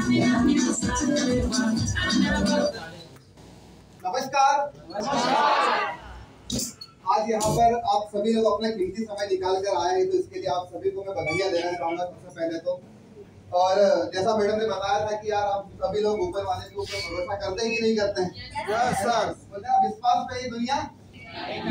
नमस्कार। आज यहाँ पर आप सभी लोग अपना कीमती समय निकाल कर आए हैं, तो इसके लिए आप सभी को मैं बधाइयाँ देना चाहूँगा सबसे पहले तो। और जैसा मैडम ने बताया था कि यार आप सभी लोग ऊपर वाले के ऊपर भरोसा करते हैं कि नहीं करते हैं? सर बोलते हैं विश्वास पे ही दुनिया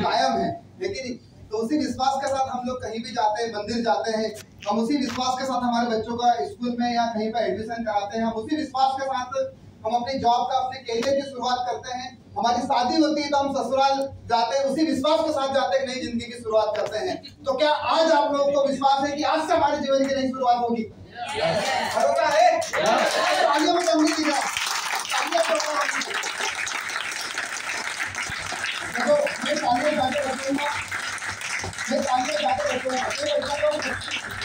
कायम है, लेकिन तो उसी विश्वास के साथ हम लोग कहीं भी जाते हैं, मंदिर जाते हैं, हम उसी विश्वास के साथ हमारे बच्चों का स्कूल में या कहीं पर एडमिशन कराते हैं, हम उसी विश्वास के साथ हम अपनी जॉब का, अपने करियर की शुरुआत करते हैं। हमारी शादी होती है तो हम ससुराल जाते हैं, उसी विश्वास के साथ जाते हैं, नई जिंदगी की शुरुआत करते हैं। तो क्या आज आप लोगों को विश्वास है कि आज से हमारे जीवन की नई शुरुआत होगी? भरोसा है? तालियों में कमी की जाए। देखो मैं तालियां जाके रखूंगा,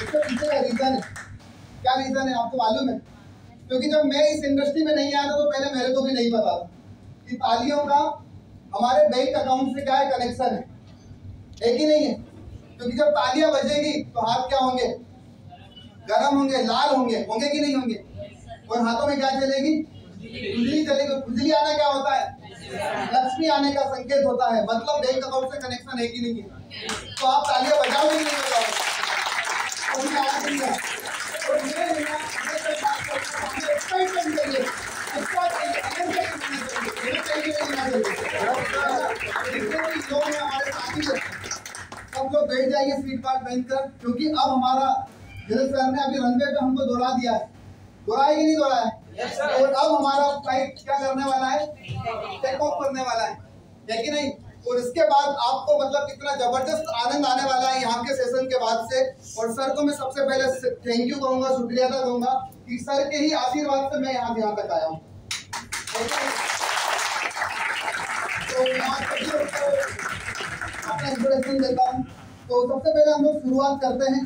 इसके पीछे का रीजन है। क्या रीजन है आपको मालूम है? क्योंकि जब मैं इस इंडस्ट्री में नहीं आया था तो पहले मेरे को भी नहीं पता था कि तालियों का हमारे बैंक अकाउंट से क्या है कनेक्शन है कि नहीं है। क्योंकि जब तालियां बजेगी तो हाथ क्या होंगे? गरम होंगे, लाल होंगे, होंगे कि नहीं होंगे? और हाथों में क्या चलेगी? खुजली चलेगी। खुजली आना क्या होता है? लक्ष्मी आने का संकेत होता है। मतलब बैंक अकाउंट से कनेक्शन है कि नहीं है? तो आप तालियां बजाओगे कि नहीं बजाओगे? सब लोग बैठ जाइए सीट पार्ट बनकर, क्योंकि अब हमारा धीरज सर ने अभी रनवे पे हमको दौड़ा दिया है। दौड़ा है कि नहीं दौड़ा है? और अब हमारा फ्लाइट क्या करने वाला है? टेक ऑफ करने वाला है कि नहीं? और इसके बाद आपको मतलब कितना जबरदस्त आनंद आने वाला है यहाँ के सेशन के बाद से। और सर को मैं सबसे पहले थैंक यू कहूँगा, शुक्रिया अदा कहूँगा कि सर के ही आशीर्वाद से मैं यहाँ तक आया हूँ। तो अपना इंट्रोडक्शन देता हूँ। तो सबसे पहले हम लोग शुरुआत करते हैं,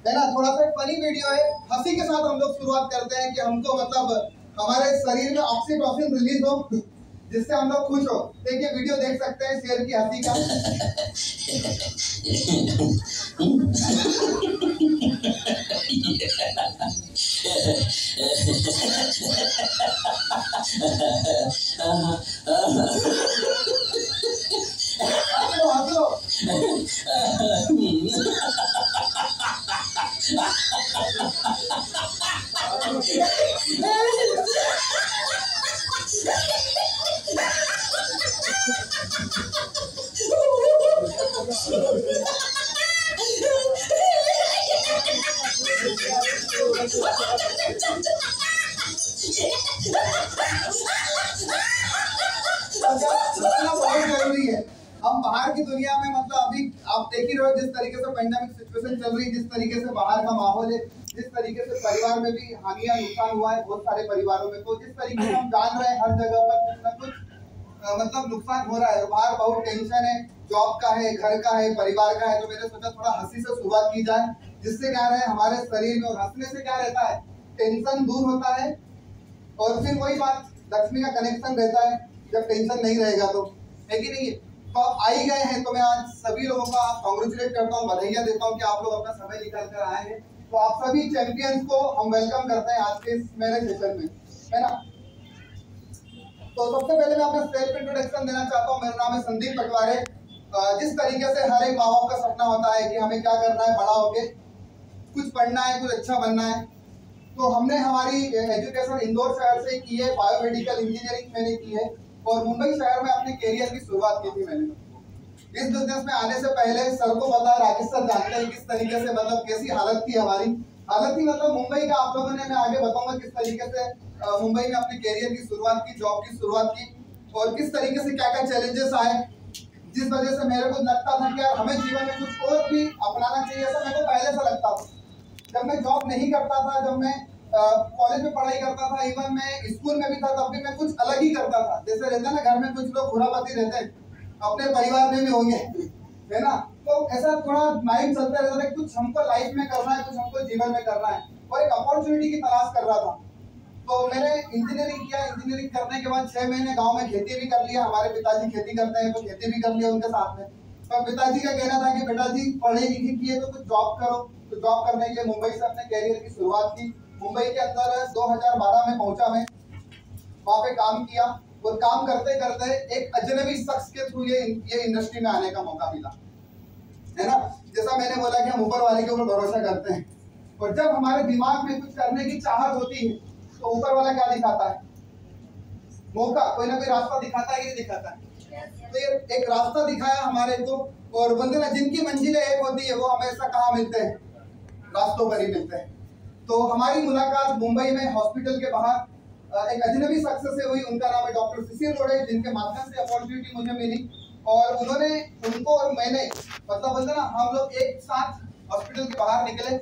है ना, थोड़ा सा फनी वीडियो है, हंसी के साथ हम लोग शुरुआत करते हैं कि हमको मतलब हमारे शरीर में ऑक्सीटोसिन रिलीज हो, जिससे हम लोग खुश हो। देखिए वीडियो देख सकते हैं शेर की हंसी का। हंसो। बहुत जरूरी है। हम बाहर की दुनिया में मतलब अभी आप देख ही रहे हो जिस तरीके से पेंडेमिक सिचुएशन चल रही है, जिस तरीके से बाहर का माहौल है, जिस तरीके से परिवार में भी हानियां नुकसान हुआ है बहुत सारे परिवारों में, तो जिस तरीके से हम जान रहे हैं हर जगह पर कुछ न कुछ मतलब नुकसान हो रहा है। बाहर बहुत टेंशन है, जॉब का है, घर का है, परिवार का है। तो मैंने सोचा थोड़ा हंसी से शुरुआत की जाए, जिससे क्या रहे हमारे शरीर में, और हंसने से क्या रहता है? टेंशन दूर होता है। और फिर वही बात, लक्ष्मी का कनेक्शन रहता है जब टेंशन नहीं रहेगा तो, है कि नहीं? तो आप आ ही गए हैं तो मैं आज सभी लोगों का कांग्रेचुलेट करता हूँ, बधाइयाँ देता हूँ कि आप लोग अपना समय निकाल कर आए हैं। तो आप सभी चैंपियंस को हम वेलकम करते हैं आज के इस मेरे सेशन में, है ना। तो सबसे पहले मैं अपना सेल्फ इंट्रोडक्शन देना चाहता हूँ। मेरा नाम है संदीप पटवारे। जिस तरीके से हर एक माँ बाप का सपना होता है कि हमें क्या करना है बड़ा होके, कुछ पढ़ना है, कुछ अच्छा बनना है, तो हमने हमारी एजुकेशन इंदौर शहर से की है, बायोमेडिकल इंजीनियरिंग मैंने की है, और मुंबई शहर में अपने कैरियर की शुरुआत की थी मैंने। इस बिजनेस में आने से पहले सर को पता है, राकेश सर जानते हैं किस तरीके से मतलब कैसी हालत थी हमारी। हालत थी मतलब मुंबई का आप लोगों ने, मैं आगे बताऊंगा किस तरीके से मुंबई में अपने कैरियर की शुरुआत की, जॉब की शुरुआत की, और किस तरीके से क्या क्या चैलेंजेस आए, जिस वजह से मेरे को लगता था कि यार हमें जीवन में कुछ और भी अपनाना चाहिए। ऐसा मेरे को पहले से लगता था जब मैं जॉब नहीं करता था, जब मैं कॉलेज में पढ़ाई करता था, इवन मैं स्कूल में भी था, तब भी मैं कुछ अलग ही करता था। जैसे रहता है ना घर में कुछ लोग खुरापाती रहते हैं, अपने परिवार में भी होंगे, है ना। तो ऐसा थोड़ा माइंड चलता रहता है, कुछ हमको लाइफ में करना है, कुछ हमको जीवन में करना है, और एक अपॉर्चुनिटी की तलाश कर रहा था। तो मैंने इंजीनियरिंग किया। इंजीनियरिंग करने के बाद 6 महीने गांव में खेती भी कर लिया। हमारे पिताजी खेती करते हैं तो खेती भी कर लिया उनके साथ में। तो पिताजी का कहना था कि बेटा जी पढ़े लिखे किए तो कुछ जॉब करो। तो जॉब करने के लिए मुंबई से अपने कैरियर की शुरुआत की। मुंबई के अंदर 2012 में पहुंचा मैं, वहाँ पे काम किया और काम करते करते एक अजनबी शख्स के थ्रू ये इंडस्ट्री में आने का मौका मिला, है ना। जैसा मैंने बोला कि हम ऊपर वाले के ऊपर भरोसा करते हैं, और जब हमारे दिमाग में कुछ करने की चाहत होती है तो ऊपर वाला क्या दिखाता है, मौका, कोई ना कोई रास्ता दिखाता है कि नहीं दिखाता है। तो ये एक रास्ता दिखाया हमारे को, और बोलते ना जिनकी मंजिलें एक होती है वो हमेशा कहाँ मिलते हैं, रास्तों पर ही मिलते हैं। तो हमारी मुलाकात मुंबई में हॉस्पिटल के बाहर एक अजनबी शख्स से हुई। उनका नाम है डॉक्टर शिशिर रोड़े, जिनके माध्यम से अपॉर्चुनिटी मुझे मिली, और उन्होंने, उनको और मैंने, मतलब बोलते ना हम लोग एक साथ हॉस्पिटल के बाहर निकले,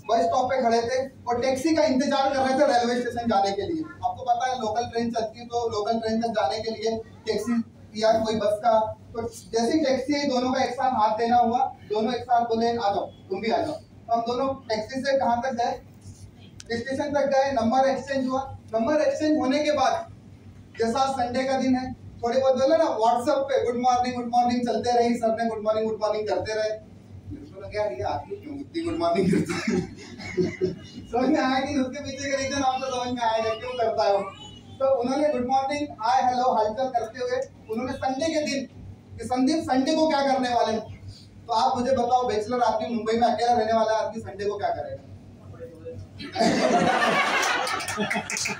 बस स्टॉप पे खड़े थे और टैक्सी का इंतजार कर रहे थे रेलवे स्टेशन जाने के लिए। आपको पता है लोकल ट्रेन चलती है, तो लोकल ट्रेन तक जाने के लिए टैक्सी या कोई बस का, तो जैसी टैक्सी है दोनों का एक साथ हाथ देना हुआ, दोनों एक साथ बोले आ जाओ, तुम भी आ जाओ। तो हम दोनों टैक्सी से कहाँ तक गए, स्टेशन तक गए, नंबर एक्सचेंज हुआ। नंबर एक्सचेंज होने के बाद, जैसा संडे का दिन है, थोड़ी बहुत बोले ना व्हाट्सएप पे गुड मॉर्निंग चलते रही, सर ने गुड मॉर्निंग करते रहे। क्या ये आदमी क्यों इतनी गुड मॉर्निंग करता है समझ में आया कि उसके पीछे का रीजन आपको समझ में आएगा क्यों करता है वो। तो उन्होंने गुड मॉर्निंग, हाय हेलो हालचाल करते हुए उन्होंने संडे के दिन कि संदीप संडे को क्या करने वाले हैं, तो आप मुझे बताओ, बैचलर आदमी मुंबई में अकेला रहने वाला आदमी संडे को क्या करेगा।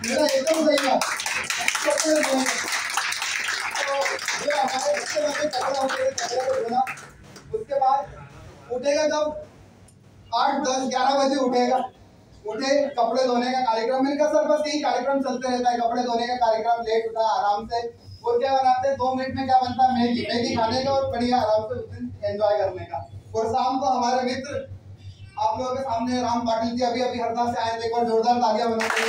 मेरा एकदम सही बात। तो हमारे बच्चे बच्चे कपड़ा होते हैं, कपड़े को धोना, उसके बाद उठेगा जब 8, 10, 11 बजे उठेगा, उठे कपड़े धोने का कार्यक्रम। मैंने कहा सर बस यही कार्यक्रम चलते रहता है, कपड़े धोने का कार्यक्रम, लेट उठा आराम से, और क्या बनाते हैं 2 मिनट में क्या बनता है, मैगी खाने का और बढ़िया आराम से उस दिन एंजॉय करने का। और शाम को हमारे मित्र आप लोगों के सामने राम पाटिल जी अभी हरदा से आए थे, एक बार जोरदार तालियां बनाते हैं।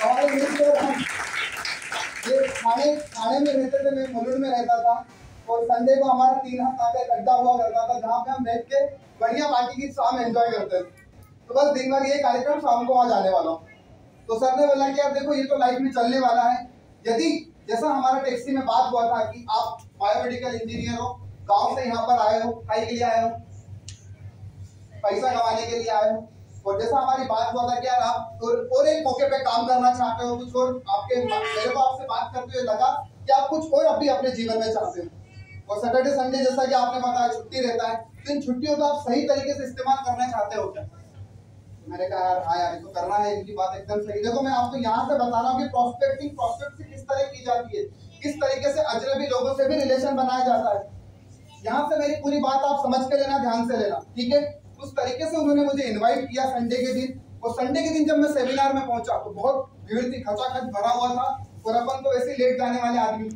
हमारे मित्र ये खाने में रहते थे, मैं मुलुंड में रहता था, और संडे को हमारा 3 हाथ का अड्डा हुआ करता था, जहाँ पे हम बैठ के बढ़िया पार्टी की शाम एंजॉय करते थे। तो बस दिन भर ये कार्यक्रम, शाम को वहाँ जाने वाला हूँ। तो सर ने बोला कि यार देखो ये तो लाइफ में चलने वाला है, यदि जैसा हमारा टैक्सी में बात हुआ था कि आप बायोमेडिकल इंजीनियर हो, गाँव से यहाँ पर आए हो, खाई के लिए आए हो, पैसा कमाने के लिए आए हो, और जैसा हमारी बात हुआ था कि यार आप और एक मौके पे काम करना चाहते हो, कुछ और आपके, मेरे को आपसे बात करते हुए लगा कि आप कुछ और अभी अपने जीवन में चाहते हो। और सैटरडे संडे जैसा कि आपने बताया छुट्टी रहता है, तो इन छुट्टियों को आप सही तरीके से इस्तेमाल करना चाहते हो क्या। मैंने कहा यार हाँ यार ये तो करना है, इनकी बात एकदम सही। देखो मैं आपको यहाँ से बता रहा हूँ कि प्रोस्पेक्ट किस तरह की जाती है, किस तरीके से अजनबी लोगों से भी रिलेशन बनाया जाता है। यहाँ से मेरी पूरी बात आप समझ के लेना, ध्यान से लेना, ठीक है। उस तरीके से उन्होंने मुझे इन्वाइट किया संडे के दिन, और संडे के दिन जब मैं सेमिनार में पहुंचा तो बहुत भीड़ थी, खचाखच भरा हुआ था, और अपन तो वैसे लेट जाने वाले आदमी,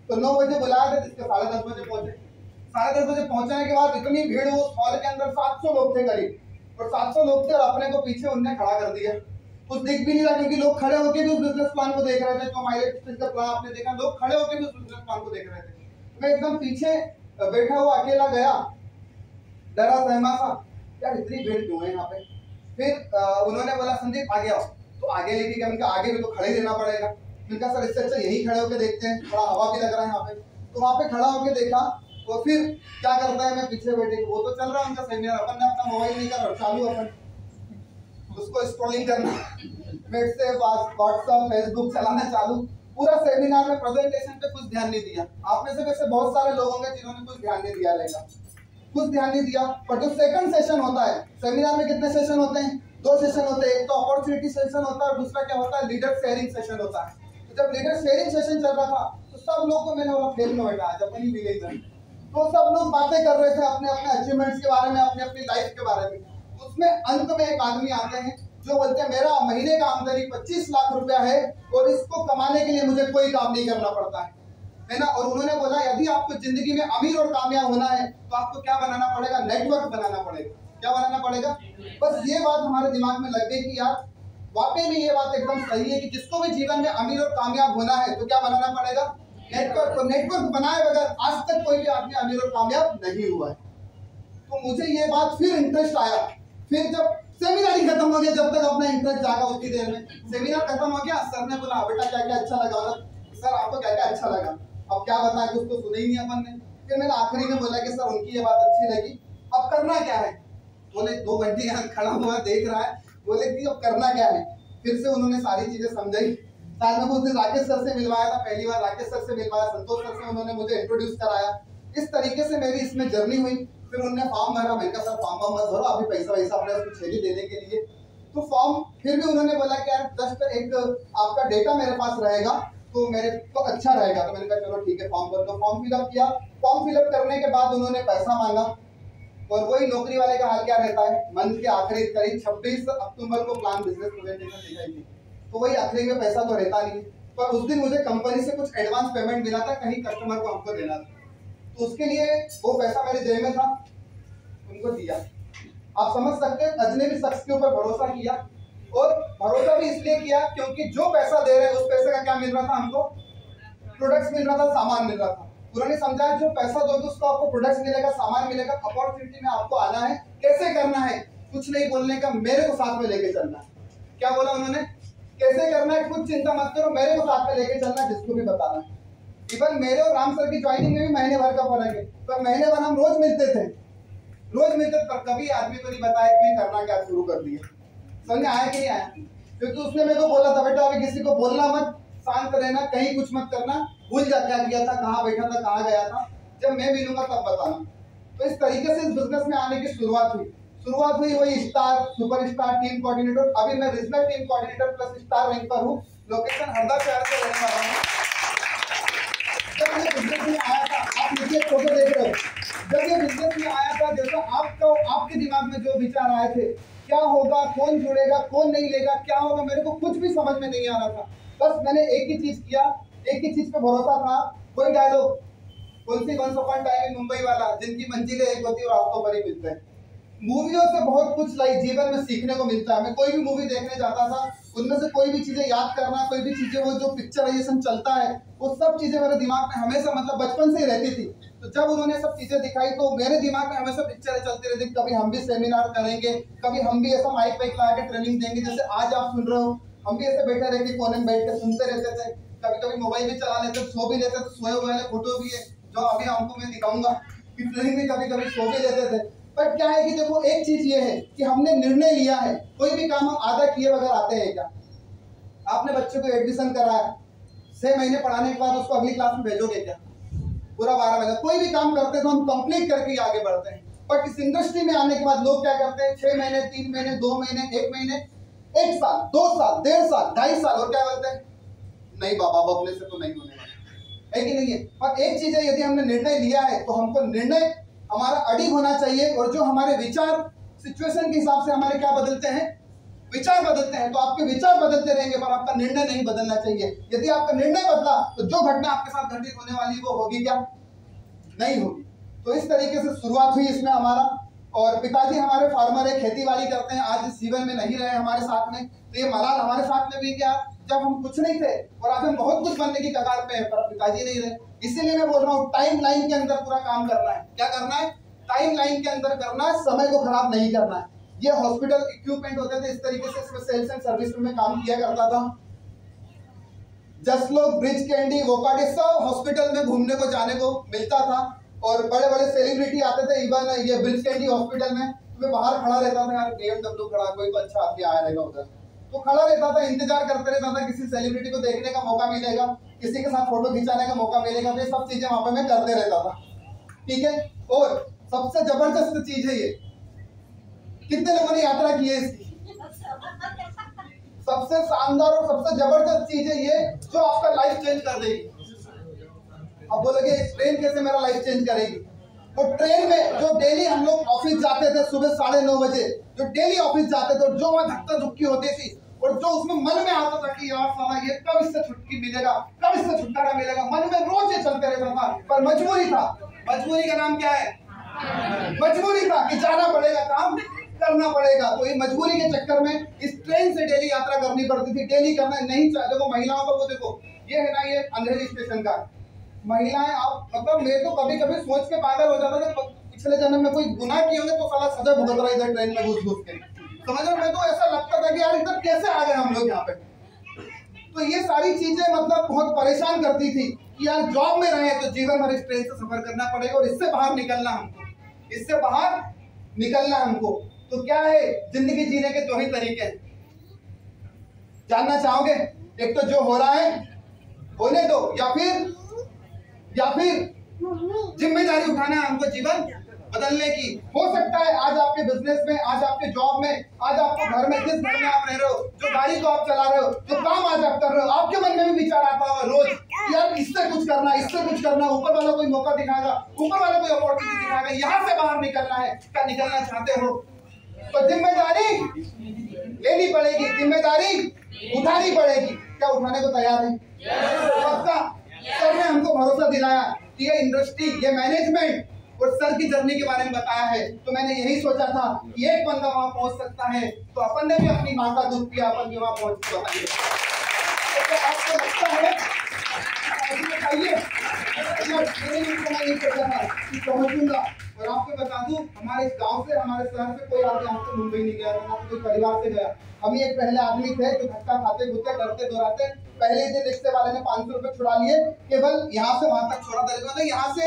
तो 9 बजे बुलाया था, जिसके 10:30 बजे पहुंचे। 10:30 बजे पहुंचने के बाद इतनी भीड़, वो हॉल के अंदर 700 लोग थे करीब, और 700 लोग थे और अपने को पीछे उनने खड़ा कर दिया। कुछ दिख भी नहीं रहा, क्योंकि लोग खड़े होकर भी उस बिजनेस प्लान को देख रहे थे, जो माइलेज का प्लान आपने देखा, लोग खड़े होकर भी उस बिजनेस प्लान को देख रहे थे। मैं एकदम पीछे बैठा हुआ अकेला गया, डरा सहमा सा, यार इतनी भीड़ क्यों है यहाँ पे। फिर उन्होंने बोला संदीप आगे आओ, तो आगे लेके गया। उनका आगे भी तो खड़े रहना पड़ेगा। उनका सर इससे अच्छा यही खड़े होकर देखते हैं, थोड़ा हवा भी लग रहा है यहाँ पे। तो वहाँ पे खड़ा होकर देखा, तो फिर क्या करता है, मैं पीछे बैठे, वो तो चल रहा है उनका सेमिनार, अपन ने अपना मोबाइल निकाला और चालू अपन उसको स्क्रॉलिंग करना, नेट से व्हाट्सएप फेसबुक चलाना चालू। पूरा सेमिनार में प्रेजेंटेशन पे कुछ ध्यान नहीं दिया। आप में से वैसे बहुत सारे लोग होंगे जिन्होंने कुछ ध्यान नहीं दिया रहेगा, कुछ ध्यान नहीं दिया। पर जो सेकंड सेशन होता है, सेमिनार में कितने सेशन होते हैं, 2 सेशन होते हैं। एक तो अपॉर्चुनिटी सेशन होता है और दूसरा क्या होता है, लीडर शेयरिंग सेशन होता है। तो जब लीडर शेयरिंग सेशन चल रहा था तो सब लोग को मैंने बोला फेल में बैठा, जब अपनी मिले इधर, तो सब लोग बातें कर रहे थे अपने अपने अचीवमेंट्स के बारे में, अपनी अपनी लाइफ के बारे में। उसमें अंत में एक आदमी आते हैं जो बोलते हैं मेरा महीने का आमदनी 25 लाख रुपया है और इसको कमाने के लिए मुझे कोई काम नहीं करना पड़ता है ना। और उन्होंने बोला यदि आपको जिंदगी में अमीर और कामयाब होना है तो आपको क्या बनाना पड़ेगा, नेटवर्क बनाना पड़ेगा। क्या बनाना पड़ेगा, बस ये बात हमारे दिमाग में लग गई कि यार वाकई में ये बात एकदम सही है कि जिसको भी जीवन में अमीर और कामयाब होना है तो क्या बनाना पड़ेगा, नेटवर्क। तो नेटवर्क बनाए बगैर आज तक कोई भी आदमी अमीर और कामयाब नहीं हुआ है। तो मुझे ये बात फिर इंटरेस्ट आया। फिर जब सेमिनार ही खत्म हो गया, जब तक अपना इंटरेस्ट जागा उतनी देर में सेमिनार खत्म हो गया, सर ने बोला बेटा क्या क्या अच्छा लगा, मतलब सर आपको क्या क्या अच्छा लगा, अब क्या बताएं, कुछ तो सुने ही नहीं अपन ने। फिर मैंने आखिरी में बोला कि सर उनकी ये बात अच्छी लगी, अब करना क्या है। बोले 2 घंटे यहाँ खड़ा हुआ देख रहा है, बोले कि अब करना क्या है। फिर से उन्होंने सारी चीजें समझाई। साथ में उस दिन राकेश सर से मिलवाया था, पहली बार राकेश सर से मिलवाया, संतोष सर से उन्होंने मुझे इंट्रोड्यूस कराया। इस तरीके से मेरी इसमें जर्नी हुई। फिर उन्होंने फॉर्म भरा, मैंने कहा सर फॉर्म मत भरो, अभी पैसा वैसा अपने उसको छेली देने के लिए। तो फॉर्म फिर भी उन्होंने बोला कि यार जस्ट एक आपका डेटा मेरे पास रहेगा तो मेरे को अच्छा रहेगा। तो मैंने कहा चलो ठीक है फॉर्म भर दो। फॉर्म फिलअप किया। फॉर्म फिलअप करने के बाद उन्होंने पैसा मांगा, और वही नौकरी वाले का हाल क्या रहता है, मंथ के आखिरी करीब 26 अक्टूबर को प्लान बिजनेस प्रेजेंटेशन दिखाई थी, तो वही आखिरी में पैसा तो रहता नहीं। पर उस दिन मुझे कंपनी से कुछ एडवांस पेमेंट मिला था, कहीं कस्टमर को हमको देना था, तो उसके लिए वो पैसा मेरे जेब में था, उनको दिया। आप समझ सकते हैं अजनबी शख्स के ऊपर भरोसा किया, और भरोसा भी इसलिए किया क्योंकि जो पैसा दे रहे हैं उस पैसे का क्या मिल रहा था, हमको प्रोडक्ट्स मिल रहा था, सामान मिल रहा था। उन्होंने समझाया जो पैसा दोगे उसको आपको प्रोडक्ट्स मिलेगा, सामान मिलेगा, अपॉर्चुनिटी में आपको आना है, कैसे करना है कुछ नहीं बोलने का, मेरे को साथ में लेके चलना है। क्या बोला उन्होंने, कैसे करना है कुछ चिंता मत करो, मेरे को साथ में लेके चलना है, जिसको भी बताना है। इवन मेरे और राम सर की ज्वाइनिंग में भी महीने भर का फर्क है, पर महीने भर हम रोज मिलते थे, पर कभी आदमी को नहीं बताया कि मैं करना क्या शुरू कर दिया। समझ में आया कि नहीं आया? क्योंकि उसने मेरे को बोला था बेटा अभी किसी को बोलना मत, शांत रहना, कहीं कुछ मत करना, भूल जा क्या किया था, कहाँ बैठा था, कहाँ गया था, जब मैं मिलूंगा तब बताना। तो इस तरीके से इस बिजनेस में आने की शुरुआत हुई वही स्टार, सुपरस्टार, टीम कोऑर्डिनेटर। अभी मैं regional team coordinator plus star rank पर हूँ। लोकेशन हरदा शहर से रहने वाला हूँ। जब ये बिजनेस में आया था, आप नीचे फोटो देख रहे हो, जब ये बिजनेस में आया था, जैसा आपके दिमाग में जो विचार आए थे, क्या होगा, कौन जुड़ेगा, कौन नहीं लेगा, क्या होगा, मेरे को कुछ भी समझ में नहीं आ रहा था। बस मैंने एक ही चीज किया, एक ही चीज पे भरोसा था। कोई डायलॉग, कौन सी once upon time in Mumbai वाला, जिनकी मंजिलें एक होती है और रास्तों पर ही मिलते हैं। मूवियों से बहुत कुछ लाइफ जीवन में सीखने को मिलता है। मैं कोई भी मूवी देखने जाता था, उनमें से कोई भी चीजें याद करना, कोई भी चीजें वो जो पिक्चराइजेशन चलता है, वो सब चीजें मेरे दिमाग में हमेशा मतलब बचपन से ही रहती थी। तो जब उन्होंने सब चीजें दिखाई तो मेरे दिमाग में हमेशा पिक्चरें चलती रहती, कभी हम भी सेमिनार करेंगे, कभी हम भी ऐसा माइक वाइक लगा के ट्रेनिंग देंगे, जैसे आज आप सुन रहे हो, हम भी ऐसे बैठे रहते कोने में बैठ के सुनते रहते थे। कभी कभी मोबाइल भी चला लेते, सो भी लेते थे, सोए हुए वाले फोटो भी है जो अभी आपको मैं दिखाऊंगा कि ट्रेनिंग में कभी कभी सो भी लेते थे। पर क्या है कि देखो एक चीज ये है कि हमने निर्णय लिया है, कोई भी काम हम आधा किए बगैर आते हैं क्या? आपने बच्चे को एडमिशन कराया, 6 महीने पढ़ाने के बाद उसको अगली क्लास में भेजोगे क्या? पूरा 12 महीना। कोई भी काम करते हैं तो हम कंप्लीट करके ही आगे बढ़ते हैं। बट इस इंडस्ट्री में आने के बाद लोग क्या करते हैं, 6 महीने, 3 महीने, 2 महीने, 1 महीने, 1 साल, 2 साल, 1.5 साल, 2.5 साल, और क्या बोलते हैं, नहीं बाबा बबले से तो नहीं होने वाला है कि नहीं है। पर एक चीज है, यदि हमने निर्णय लिया है तो हमको निर्णय हमारा अडिग होना चाहिए, और जो हमारे विचार सिचुएशन के हिसाब से हमारे क्या बदलते हैं, विचार बदलते हैं। तो आपके विचार बदलते रहेंगे पर आपका निर्णय नहीं बदलना चाहिए। यदि आपका निर्णय बदला तो जो घटना आपके साथ घटित होने वाली वो होगी क्या? नहीं होगी। तो इस तरीके से शुरुआत हुई इसमें हमारा। और पिताजी हमारे फार्मर है, खेती बाड़ी करते हैं, आज इस जीवन में नहीं रहे हमारे साथ में, तो ये मलाल हमारे साथ में भी क्या, जब हम कुछ नहीं थे और आज हम बहुत कुछ बनने की कगार पे हैं, पर पिताजी नहीं रहे। इसीलिए मैं बोल रहा हूँ टाइम लाइन के अंदर पूरा काम करना है। क्या करना है? टाइम लाइन के अंदर करना है, समय को खराब नहीं करना है। ये हॉस्पिटल इक्विपमेंट होते थे, इस तरीके से इसमें सेल्स एंड सर्विस में काम किया करता था। जस्ट लोग, ब्रिज कैंडी, वोकाडी, सब हॉस्पिटल में घूमने को जाने को मिलता था, और बड़े बड़े सेलिब्रिटी आते थे। इवन ये ब्रिज कैंडी हॉस्पिटल में मैं बाहर खड़ा रहता था, यार BMW खड़ा, कोई तो अच्छा आदमी आया रहेगा उधर, तो खड़ा रहता था, इंतजार करते रहता था किसी सेलिब्रिटी को देखने का मौका मिलेगा, किसी के साथ फोटो खिंचाने का मौका मिलेगा। तो ये सब चीजें वहां पर मैं करते रहता था, ठीक है। और सबसे जबरदस्त चीज है ये, कितने लोगों ने यात्रा की है इसकी? सबसे शानदार और सबसे जबरदस्त चीज है ये, जो आपका लाइफ चेंज कर देगी। अब बोलोगे ट्रेन कैसे मेरा लाइफ चेंज करेगी? तो ट्रेन में जो डेली हम लोग ऑफिस जाते थे सुबह 9:30 बजे, जो डेली ऑफिस जाते थे, जो वहाँ धक्का धुक्की होती थी, और जो उसमें मन में आता था कि यार साला ये कब इससे छुट्टी मिलेगा, कब इससे छुटकारा मिलेगा, मन में रोज ये चलते रहता था। पर मजबूरी था। मजबूरी का नाम क्या है? मजबूरी था कि जाना पड़ेगा, काम करना पड़ेगा। तो ये मजबूरी के चक्कर में इस ट्रेन से डेली यात्रा करनी पड़ती थी। डेली करना नहीं चाहते। देखो महिलाओं का वो देखो, ये है ना, ये अंधेरी स्टेशन का महिलाएं, आप मतलब मैं तो कभी कभी सोच के पागल हो जाता था, पिछले जन्म में कोई गुनाह किए होंगे तो साला सजा भुगत रहा है इधर ट्रेन में घुस घुस के। समझ रहे? मैं तो ऐसा लगता था कि यार इधर कैसे आ गए हम लोग यहाँ पे। तो ये सारी चीजें मतलब बहुत परेशान करती थी कि यार जॉब में रहे तो जीवन भर इस ट्रेन से सफर करना पड़ेगा, और इससे बाहर निकलना हमको, इससे बाहर निकलना हमको। तो क्या है जिंदगी जीने के दो ही तरीके हैं, जानना चाहोगे? एक तो जो हो रहा है होने दो, या फिर जिम्मेदारी उठाना है हमको जीवन बदलने की। हो सकता है आज आपके बिजनेस में, आज आपके जॉब में, आज आपको घर में, जिस घर में आप रह रहे हो, जो गाड़ी को आप चला रहे हो, जो काम आज आप कर रहे हो, आपके मन में भी विचार आता होगा रोज, यार इससे कुछ करना, इससे कुछ करना, ऊपर वाला कोई मौका दिखाएगा, ऊपर वाला कोई अपॉर्चुनिटी दिखाएगा, यहाँ से बाहर निकलना है। क्या निकलना चाहते हो? तो जिम्मेदारी लेनी पड़ेगी, जिम्मेदारी उठानी पड़ेगी। क्या उठाने को तैयार है? पक्का। सर ने हमको भरोसा दिलाया कि ये इंडस्ट्री, ये मैनेजमेंट और सर की जर्नी के बारे में बताया है, तो मैंने यही सोचा था कि एक बंदा वहां पहुंच सकता है, तो अपन ने भी अपनी माँ का दूध पिया, अपन भी वहां पहुंच बताइए। तो आपको लगता है बताइए, पहुंचूंगा। और आपको बता दूं, हमारे इस गांव से, हमारे शहर से कोई आदमी यहाँ से मुंबई नहीं गया, कोई परिवार से गया। हम ही एक पहले आदमी थे जो धक्का खाते घुसते डरते दोहराते, पहले दिन रिक्शे वाले ने 500 रुपए छुड़ा लिए, केवल यहाँ से वहां तक छोड़ा देगा, यहाँ से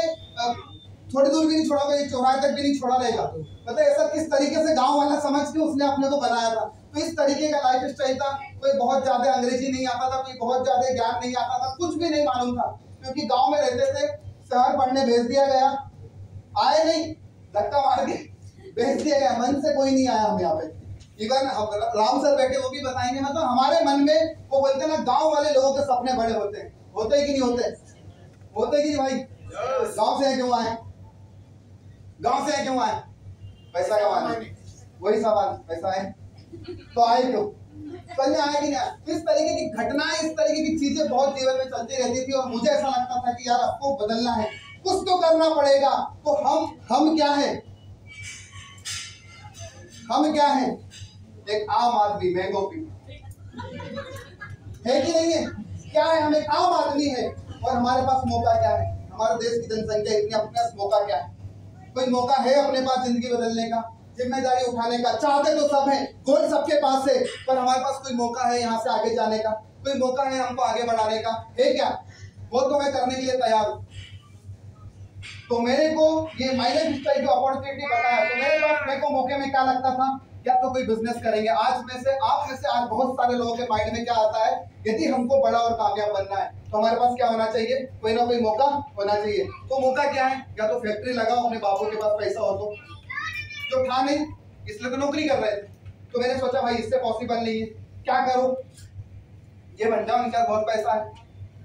थोड़ी दूर भी नहीं छोड़ा, चौराहे तक भी नहीं छोड़ा रहेगा। मतलब ऐसा किस तरीके से गांव वाला समझ के उसने अपने को बनाया था। तो इस तरीके का लाइफ स्टाइल था। कोई बहुत ज्यादा अंग्रेजी नहीं आता था, कोई बहुत ज्यादा ज्ञान नहीं आता था, कुछ भी नहीं मालूम था, क्योंकि गांव में रहते थे। शहर पढ़ने भेज दिया गया, आए नहीं, धक्का मार के भेज दिया गया, मन से कोई नहीं आया हम यहाँ पे। इवन राम सर बैठे, वो भी बताएंगे। मतलब हमारे मन में वो बोलते हैं ना, गांव वाले लोगों के सपने बड़े होते हैं, होते कि नहीं होते? होते कि नहीं भाई? गांव से क्यों आए? गांव से क्यों आए? पैसा कमाने। वही सवाल, पैसा है तो आए क्यों? समझ में आया कि नहीं? इस तरीके की घटनाएं, इस तरीके की चीजें बहुत जीवन में चलती रहती थी, और मुझे ऐसा लगता था कि यार आपको बदलना है, कुछ तो करना पड़ेगा। तो हम क्या है? हम क्या है? एक आम आदमी, मैंगो पी है कि नहीं है? क्या है? हम एक आम आदमी है, और हमारे पास मौका क्या है? हमारे देश की जनसंख्या इतनी, अपने पास मौका क्या है? कोई मौका है अपने पास जिंदगी बदलने का, जिम्मेदारी उठाने का? चाहते तो सब है, गोल सबके पास है, पर हमारे पास कोई मौका है यहाँ से आगे जाने का? कोई मौका है हमको आगे बढ़ाने का? है क्या? वो तो मैं करने के लिए तैयार हूँ। तो मेरे को ये माइलेज स्टाइल जो अपॉर्चुनिटी बताया, तो मेरे को मौके में क्या लगता था, या तो कोई बिजनेस करेंगे। आप में से आज बहुत सारे लोगों के माइंड में क्या आता है, यदि हमको बड़ा और कामयाब बनना है तो हमारे पास क्या होना चाहिए? कोई ना कोई मौका होना चाहिए। तो मौका क्या है? या तो फैक्ट्री लगाओ, अपने बापू के पास पैसा हो तो, जो था नहीं इसलिए तो नौकरी कर रहे थे। तो मैंने सोचा भाई इससे पॉसिबल नहीं है, क्या करूं? ये बन जाओ, इनका बहुत पैसा है।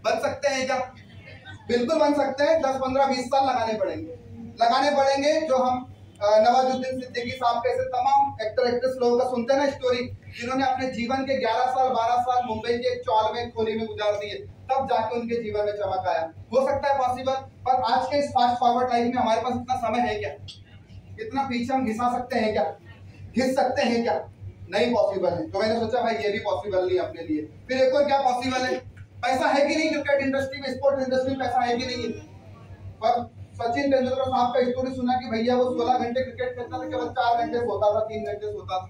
बन सकते हैं क्या? बिल्कुल बन सकते हैं। 10, 15, 20 साल लगाने पड़ेंगे। जो हम नवाजुद्दीन सिद्दीकी साहब के ऐसे तमाम एक्टर एक्ट्रेस लोगों का सुनते हैं ना स्टोरी, जिन्होंने अपने जीवन के 11 साल 12 साल मुंबई के चौल में, खोली में गुजार दिए, तब जाके उनके जीवन में चमक आया। हो सकता है पॉसिबल, पर आज के इस फास्ट फॉरवर्ड लाइफ में हमारे पास इतना समय है क्या? इतना पीछे हम घिसा सकते हैं क्या? घिस सकते हैं क्या? नहीं पॉसिबल है। तो मैंने सोचा भाई ये भी पॉसिबल नहीं अपने लिए। फिर एक और क्या पॉसिबल है? पैसा है कि नहीं? क्रिकेट इंडस्ट्री में, स्पोर्ट्स इंडस्ट्री में पैसा है कि नहीं है? पर सचिन तेंदुलकर साहब का स्टोरी सुना कि भैया वो 16 घंटे क्रिकेट खेलता था, केवल 4 घंटे सोता था, 3 घंटे सोता था।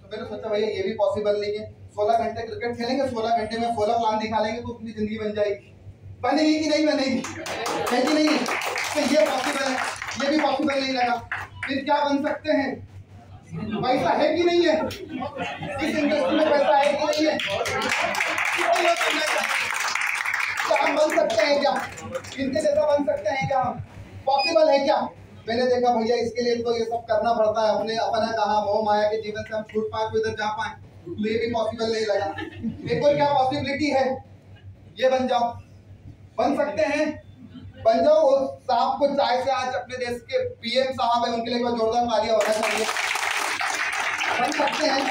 तो मैंने सोचा भैया ये भी पॉसिबल नहीं है। 16 घंटे क्रिकेट खेलेंगे, 16 घंटे में 16 प्लान दिखा लेंगे तो अपनी जिंदगी बन जाएगी। बनेगी कि नहीं बनेगी? है कि नहीं? तो ये पॉसिबल है, ये भी पॉसिबल नहीं लगा। फिर क्या बन सकते हैं? पैसा है कि नहीं है? इस इंडस्ट्री में पैसा है कि नहीं है? क्या हम बन सकते हैं क्या? इनके जैसा बन सकते हैं क्या हम? पॉसिबल है क्या? मैंने देखा भैया इसके लिए तो ये सब करना पड़ता है, अपना कहा मोह माया के जीवन से हम छूट पाए तो इधर जा पाए, तो ये भी पॉसिबल नहीं लगा। एक और क्या पॉसिबिलिटी है? ये बन जाओ, बन सकते हैं, बन जाओ। साहब को चाय से आज अपने देश के पीएम साहब है, उनके लिए जोरदार तालियां होना चाहिए। बन सकते हैं,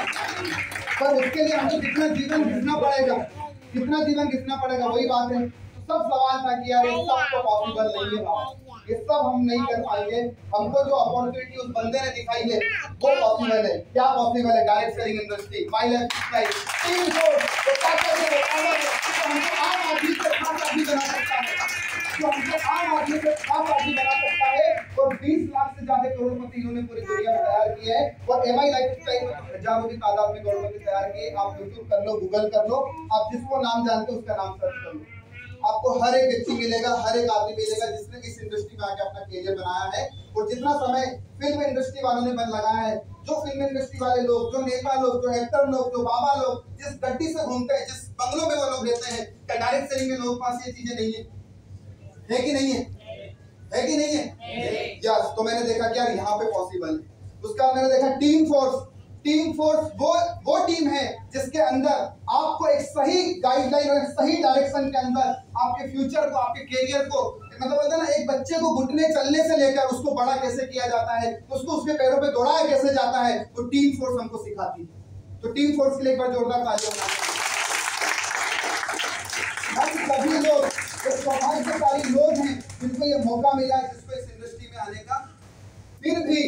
पर उसके लिए हमको कितना जीवन घिसना पड़ेगा, वही बात है। सब सवाल था कि यार ये सब तो पॉसिबल नहीं है, ये सब हम नहीं कर पाएंगे। हमको जो अपॉर्चुनिटी उस बंदे ने दिखाई है वो पॉसिबल है। क्या पॉसिबल है? Direct selling industry, my life style, team code, तो क्या करेंगे? हमको आम आदमी से खास आदमी बना सकता है, जो हमको आम आदमी से खास आदमी बना सकता है। और 20 लाख से ज्यादा करोड़पति इन्होंने पूरी दुनिया में तैयार किए हैं, और एमआई लाइफ स्टाइल हजारों की तादाद में करोड़पति तैयार किए। आप यूट्यूब कर लो, गूगल कर लो, आप जिसको नाम जानते हो उसका नाम सर्च कर लो, आपको हर एक व्यक्ति मिलेगा, हर एक आदमी मिलेगा जिसने इस इंडस्ट्री में आके अपना करियर बनाया है। और जितना समय फिल्म इंडस्ट्री वालों ने बन लगाया है, जो फिल्म इंडस्ट्री वाले लोग, जो नेता लोग, जो एक्टर लोग, जो बाबा लोग जिस गड्डी से घूमते हैं, जिस बंगलों में वो लोग रहते हैं, क्या डायरेक्ट सेलिंग में लोगों के पास ये चीजें नहीं है कि नहीं है कि नहीं है? यस। तो मैंने देखा कि यार यहाँ पे पॉसिबल है। उसके बाद मैंने देखा टीम फोर्स वो टीम है जिसके अंदर आपको एक सही गाइडलाइन और सही डायरेक्शन के अंदर आपके फ्यूचर को, आपके कैरियर को, मतलब बोलते हैं ना, एक बच्चे को घुटने चलने से लेकर उसको बड़ा कैसे किया जाता है, उसको उसके पैरों पे दौड़ाया कैसे जाता है, वो टीम फोर्स हमको सिखाती है। तो टीम फोर्स के लिए एक बार जोरदार तालियां हम सभी लोग एक सौभाग्यशाली लोग हैं जिनको ये मौका मिला है, जिसको इस इंडस्ट्री में आने का। फिर भी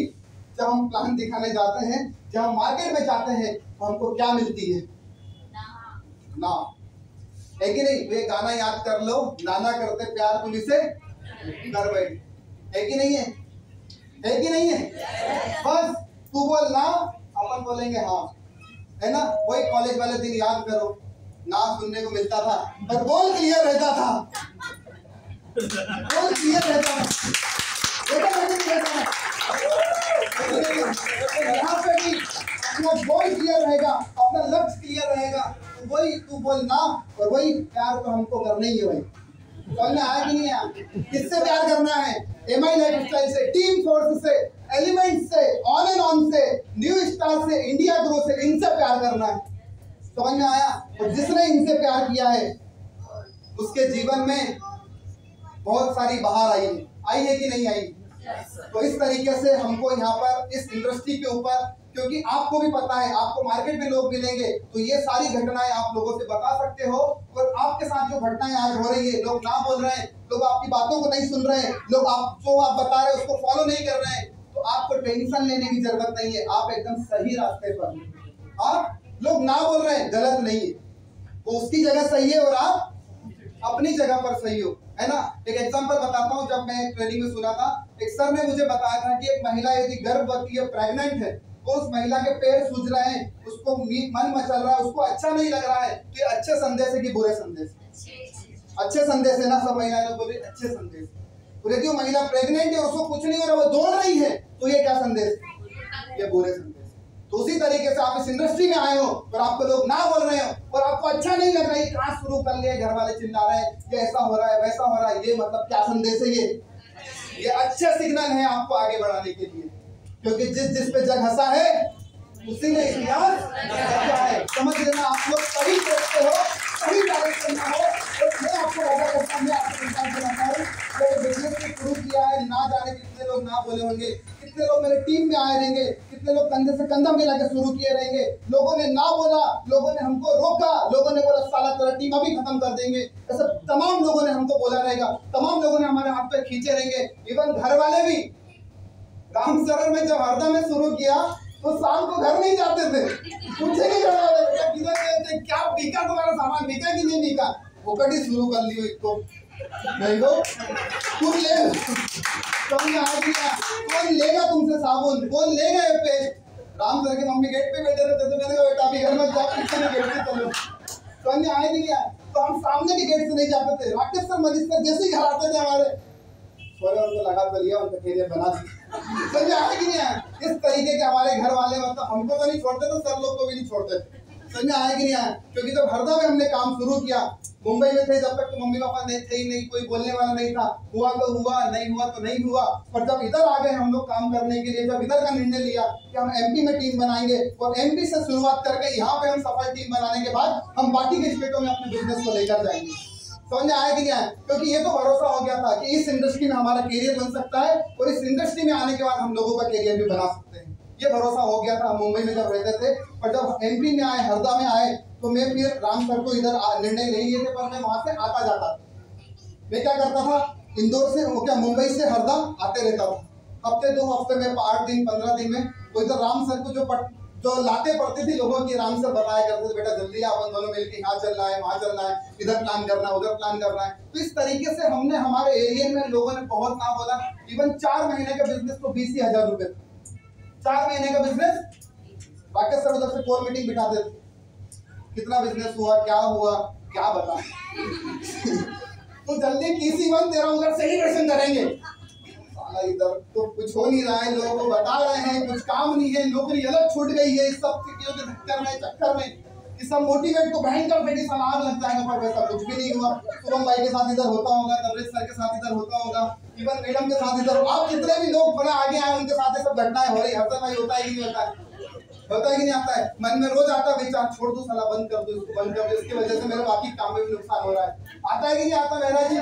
जब हम प्लान दिखाने जाते हैं, जब हम मार्केट में जाते हैं, तो हमको क्या मिलती है? ना, है कि नहीं? वे गाना याद कर लो, नाना करते प्यार पुलिसे घर बैठ, है कि नहीं है? है कि नहीं है? बस तू बोल ना, अपन बोलेंगे हाँ, है ना? वही कॉलेज वाले दिन याद करो, ना सुनने को मिलता था पर बोल क्लियर रहता था, बोल क्लियर रहता था, यहाँ पे भी अपना गोल क्लियर रहेगा, अपना लक्ष्य क्लियर रहेगा, तो वही तू बोल ना, और वही प्यार तो हमको करना ही है भाई। समझ में आया कि नहीं आया? किससे प्यार करना है? MI लाइफस्टाइल से, टीम फोर्स से, एलिमेंट से, ऑन एंड ऑन से, न्यू स्टार से, इंडिया ग्रो से, इनसे प्यार करना है। समझ में आया? और जिसने इनसे प्यार किया है उसके जीवन में बहुत सारी बहार आई है कि नहीं आई? तो इस तरीके से हमको यहाँ पर इस इंडस्ट्री के ऊपर, क्योंकि आपको भी पता है, आपको मार्केट में लोग मिलेंगे तो ये सारी घटनाएं आप लोगों से बता सकते हो, और आपके साथ जो घटनाएं आज हो रही है, लोग ना बोल रहे हैं, लोग आपकी बातों को नहीं सुन रहे हैं, लोग आप जो आप बता रहे हैं उसको फॉलो नहीं कर रहे हैं, तो आपको टेंशन लेने की जरूरत नहीं है, आप एकदम सही रास्ते पर। हाँ, लोग ना बोल रहे हैं गलत नहीं है, वो उसकी जगह सही है और आप अपनी जगह पर सही हो, है ना? एक एग्जांपल बताता हूँ। जब मैं ट्रेनिंग में सुना था, एक सर ने मुझे बताया था कि एक महिला यदि गर्भवती है, प्रेग्नेंट है, और उस महिला के पैर सूज रहे हैं, उसको मन मचल रहा है, उसको अच्छा नहीं लग रहा है, तो ये अच्छे संदेश है कि बुरे संदेश? अच्छे संदेश है ना? सब महिलाएं बोल रही अच्छे संदेश। तो यदि वो महिला प्रेग्नेंट है, उसको कुछ नहीं हो रहा, वो दौड़ रही है, तो ये क्या संदेश? ये बुरे संदेश। तो उसी तरीके से आप इस इंडस्ट्री में आए हो और आपको लोग ना बोल रहे हो और आपको अच्छा नहीं लग रहा है, कहाँ शुरू कर लिया, घर वाले चिल्ला रहे हैं, ये ऐसा हो रहा है, वैसा हो रहा है, ये मतलब क्या संदेश है? ये अच्छे सिग्नल है आपको आगे बढ़ाने के लिए, क्योंकि जिस पे जग हंसा है उसी ने इतिहास रचा है। समझ लेना, आप लोग सही सोचते हो, सही डायरेक्शन में हो। और मैं आपको वादा करता हूं, मैं आपको इंसान बनाता हूं, जो बिजनेस को शुरू किया है, ना जाने कितने लोग ना बोले होंगे, कितने लोग मेरे टीम में आए रहेंगे, कितने लोग कंधे से कंधा मिला के शुरू किए रहेंगे। लोगों ने ना बोला, लोगों ने हमको रोका, लोगों ने बोला साला तेरा टीम अभी खत्म कर देंगे, ऐसा तमाम लोगों ने हमको बोला रहेगा, तमाम लोगों ने हमारे हाथ पे खींचे रहेंगे। इवन घर वाले भी, रामसरन में जब हरदा में शुरू किया तो शाम को घर नहीं जाते थे, पूछे नहीं घर वाले किधर गए थे, क्या बिका, तुम्हारा सामान बिका कि नहीं बिका, फोकट ही शुरू कर लियो इसको, नहीं गो तुम ले, कौन लेगा तुमसे साबुन, कौन लेगा ये पेस्ट? राम सर की मम्मी गेट पे बैठे रहते थे, मैंने कहा बेटा अभी घर में जाओ, पीछे में गेट से चलो, समझ में आए नहीं क्या? तो हम सामने के गेट से नहीं जाते थे। राकेश सर मजिस्टर सर जैसे ही घर आते थे हमारे, सोरे उनको लगा तो लिया, उनका कैरियर बना दिया। समझ आए कि नहीं आए? इस तरीके के हमारे घर वाले, मतलब हमको तो नहीं छोड़ते थे, सर लोग को भी नहीं छोड़ते थे। समझ में आया कि नहीं आया? क्योंकि जब हरदा में हमने काम शुरू किया, मुंबई में थे जब तक तो मम्मी पापा नहीं थे ही नहीं, कोई बोलने वाला नहीं था, हुआ तो हुआ, नहीं हुआ तो नहीं हुआ। और जब इधर आ गए हम लोग काम करने के लिए, जब इधर का निर्णय लिया कि हम MP में टीम बनाएंगे, और MP से शुरुआत करके यहाँ पे हम सफल टीम बनाने के बाद हम बाकी के स्टेटों में अपने बिजनेस को लेकर जाएंगे। समझ में आया कि क्या है? क्योंकि ये तो भरोसा हो गया था कि इस इंडस्ट्री में हमारा कैरियर बन सकता है, और इस इंडस्ट्री में आने के बाद हम लोगों का कैरियर भी बना सकते हैं। ये भरोसा हो गया था मुंबई में जब रहते थे। और जब MP में आए, हरदा में आए, तो मैं फिर राम सर को इधर निर्णय नहीं लिए थे, पर मैं वहां से आता जाता था। मैं क्या करता था, इंदौर से वो क्या मुंबई से हरदा आते रहता था, हफ्ते 2 हफ्ते में, 8 दिन 15 दिन में। तो इधर राम सर को जो लाते पड़ती थी लोगों की, राम सर बताया करते थे, बेटा जल्दी अपन दोनों मिलकर यहाँ चलना है, वहाँ चलना है, इधर प्लान करना है, उधर प्लान करना है। तो इस तरीके से हमने हमारे एरिया में लोगों ने बहुत ना बोला। इवन 4 महीने का बिजनेस तो 20,000 रुपए, 4 महीने का बिजनेस। राकेश सर उधर से कोर मीटिंग बिठाते थे, कितना बिजनेस हुआ, क्या बता तो जल्दी TC1 तेरा उधर सेलिब्रेशन करेंगे। इधर तो कुछ हो नहीं रहा है, लोगों को बता रहे हैं कुछ काम नहीं है, नौकरी अलग छूट गई है, इस सब के चक्कर में कि सब मोटिवेट तो भयंकर बेटी सलाह लग जाएगा, पर वैसा कुछ भी नहीं हुआ। शुभम भाई के साथ इधर होता होगा, तबरेज सर के साथ इधर होता होगा, इवन मैडम के साथ इधर, आप जितने भी लोग बड़ा आगे आए उनके साथ सब घटनाएं हो रही। हर भाई होता है कि नहीं होता है? होता है कि नहीं आता है? मन में रोज आता है विचार, छोड़ दो साला, बंद कर दो इसको, बंद कर दो, इसकी वजह से मेरे बाकी काम में भी नुकसान हो रहा है। आता है कि नहीं आता मेरा जी?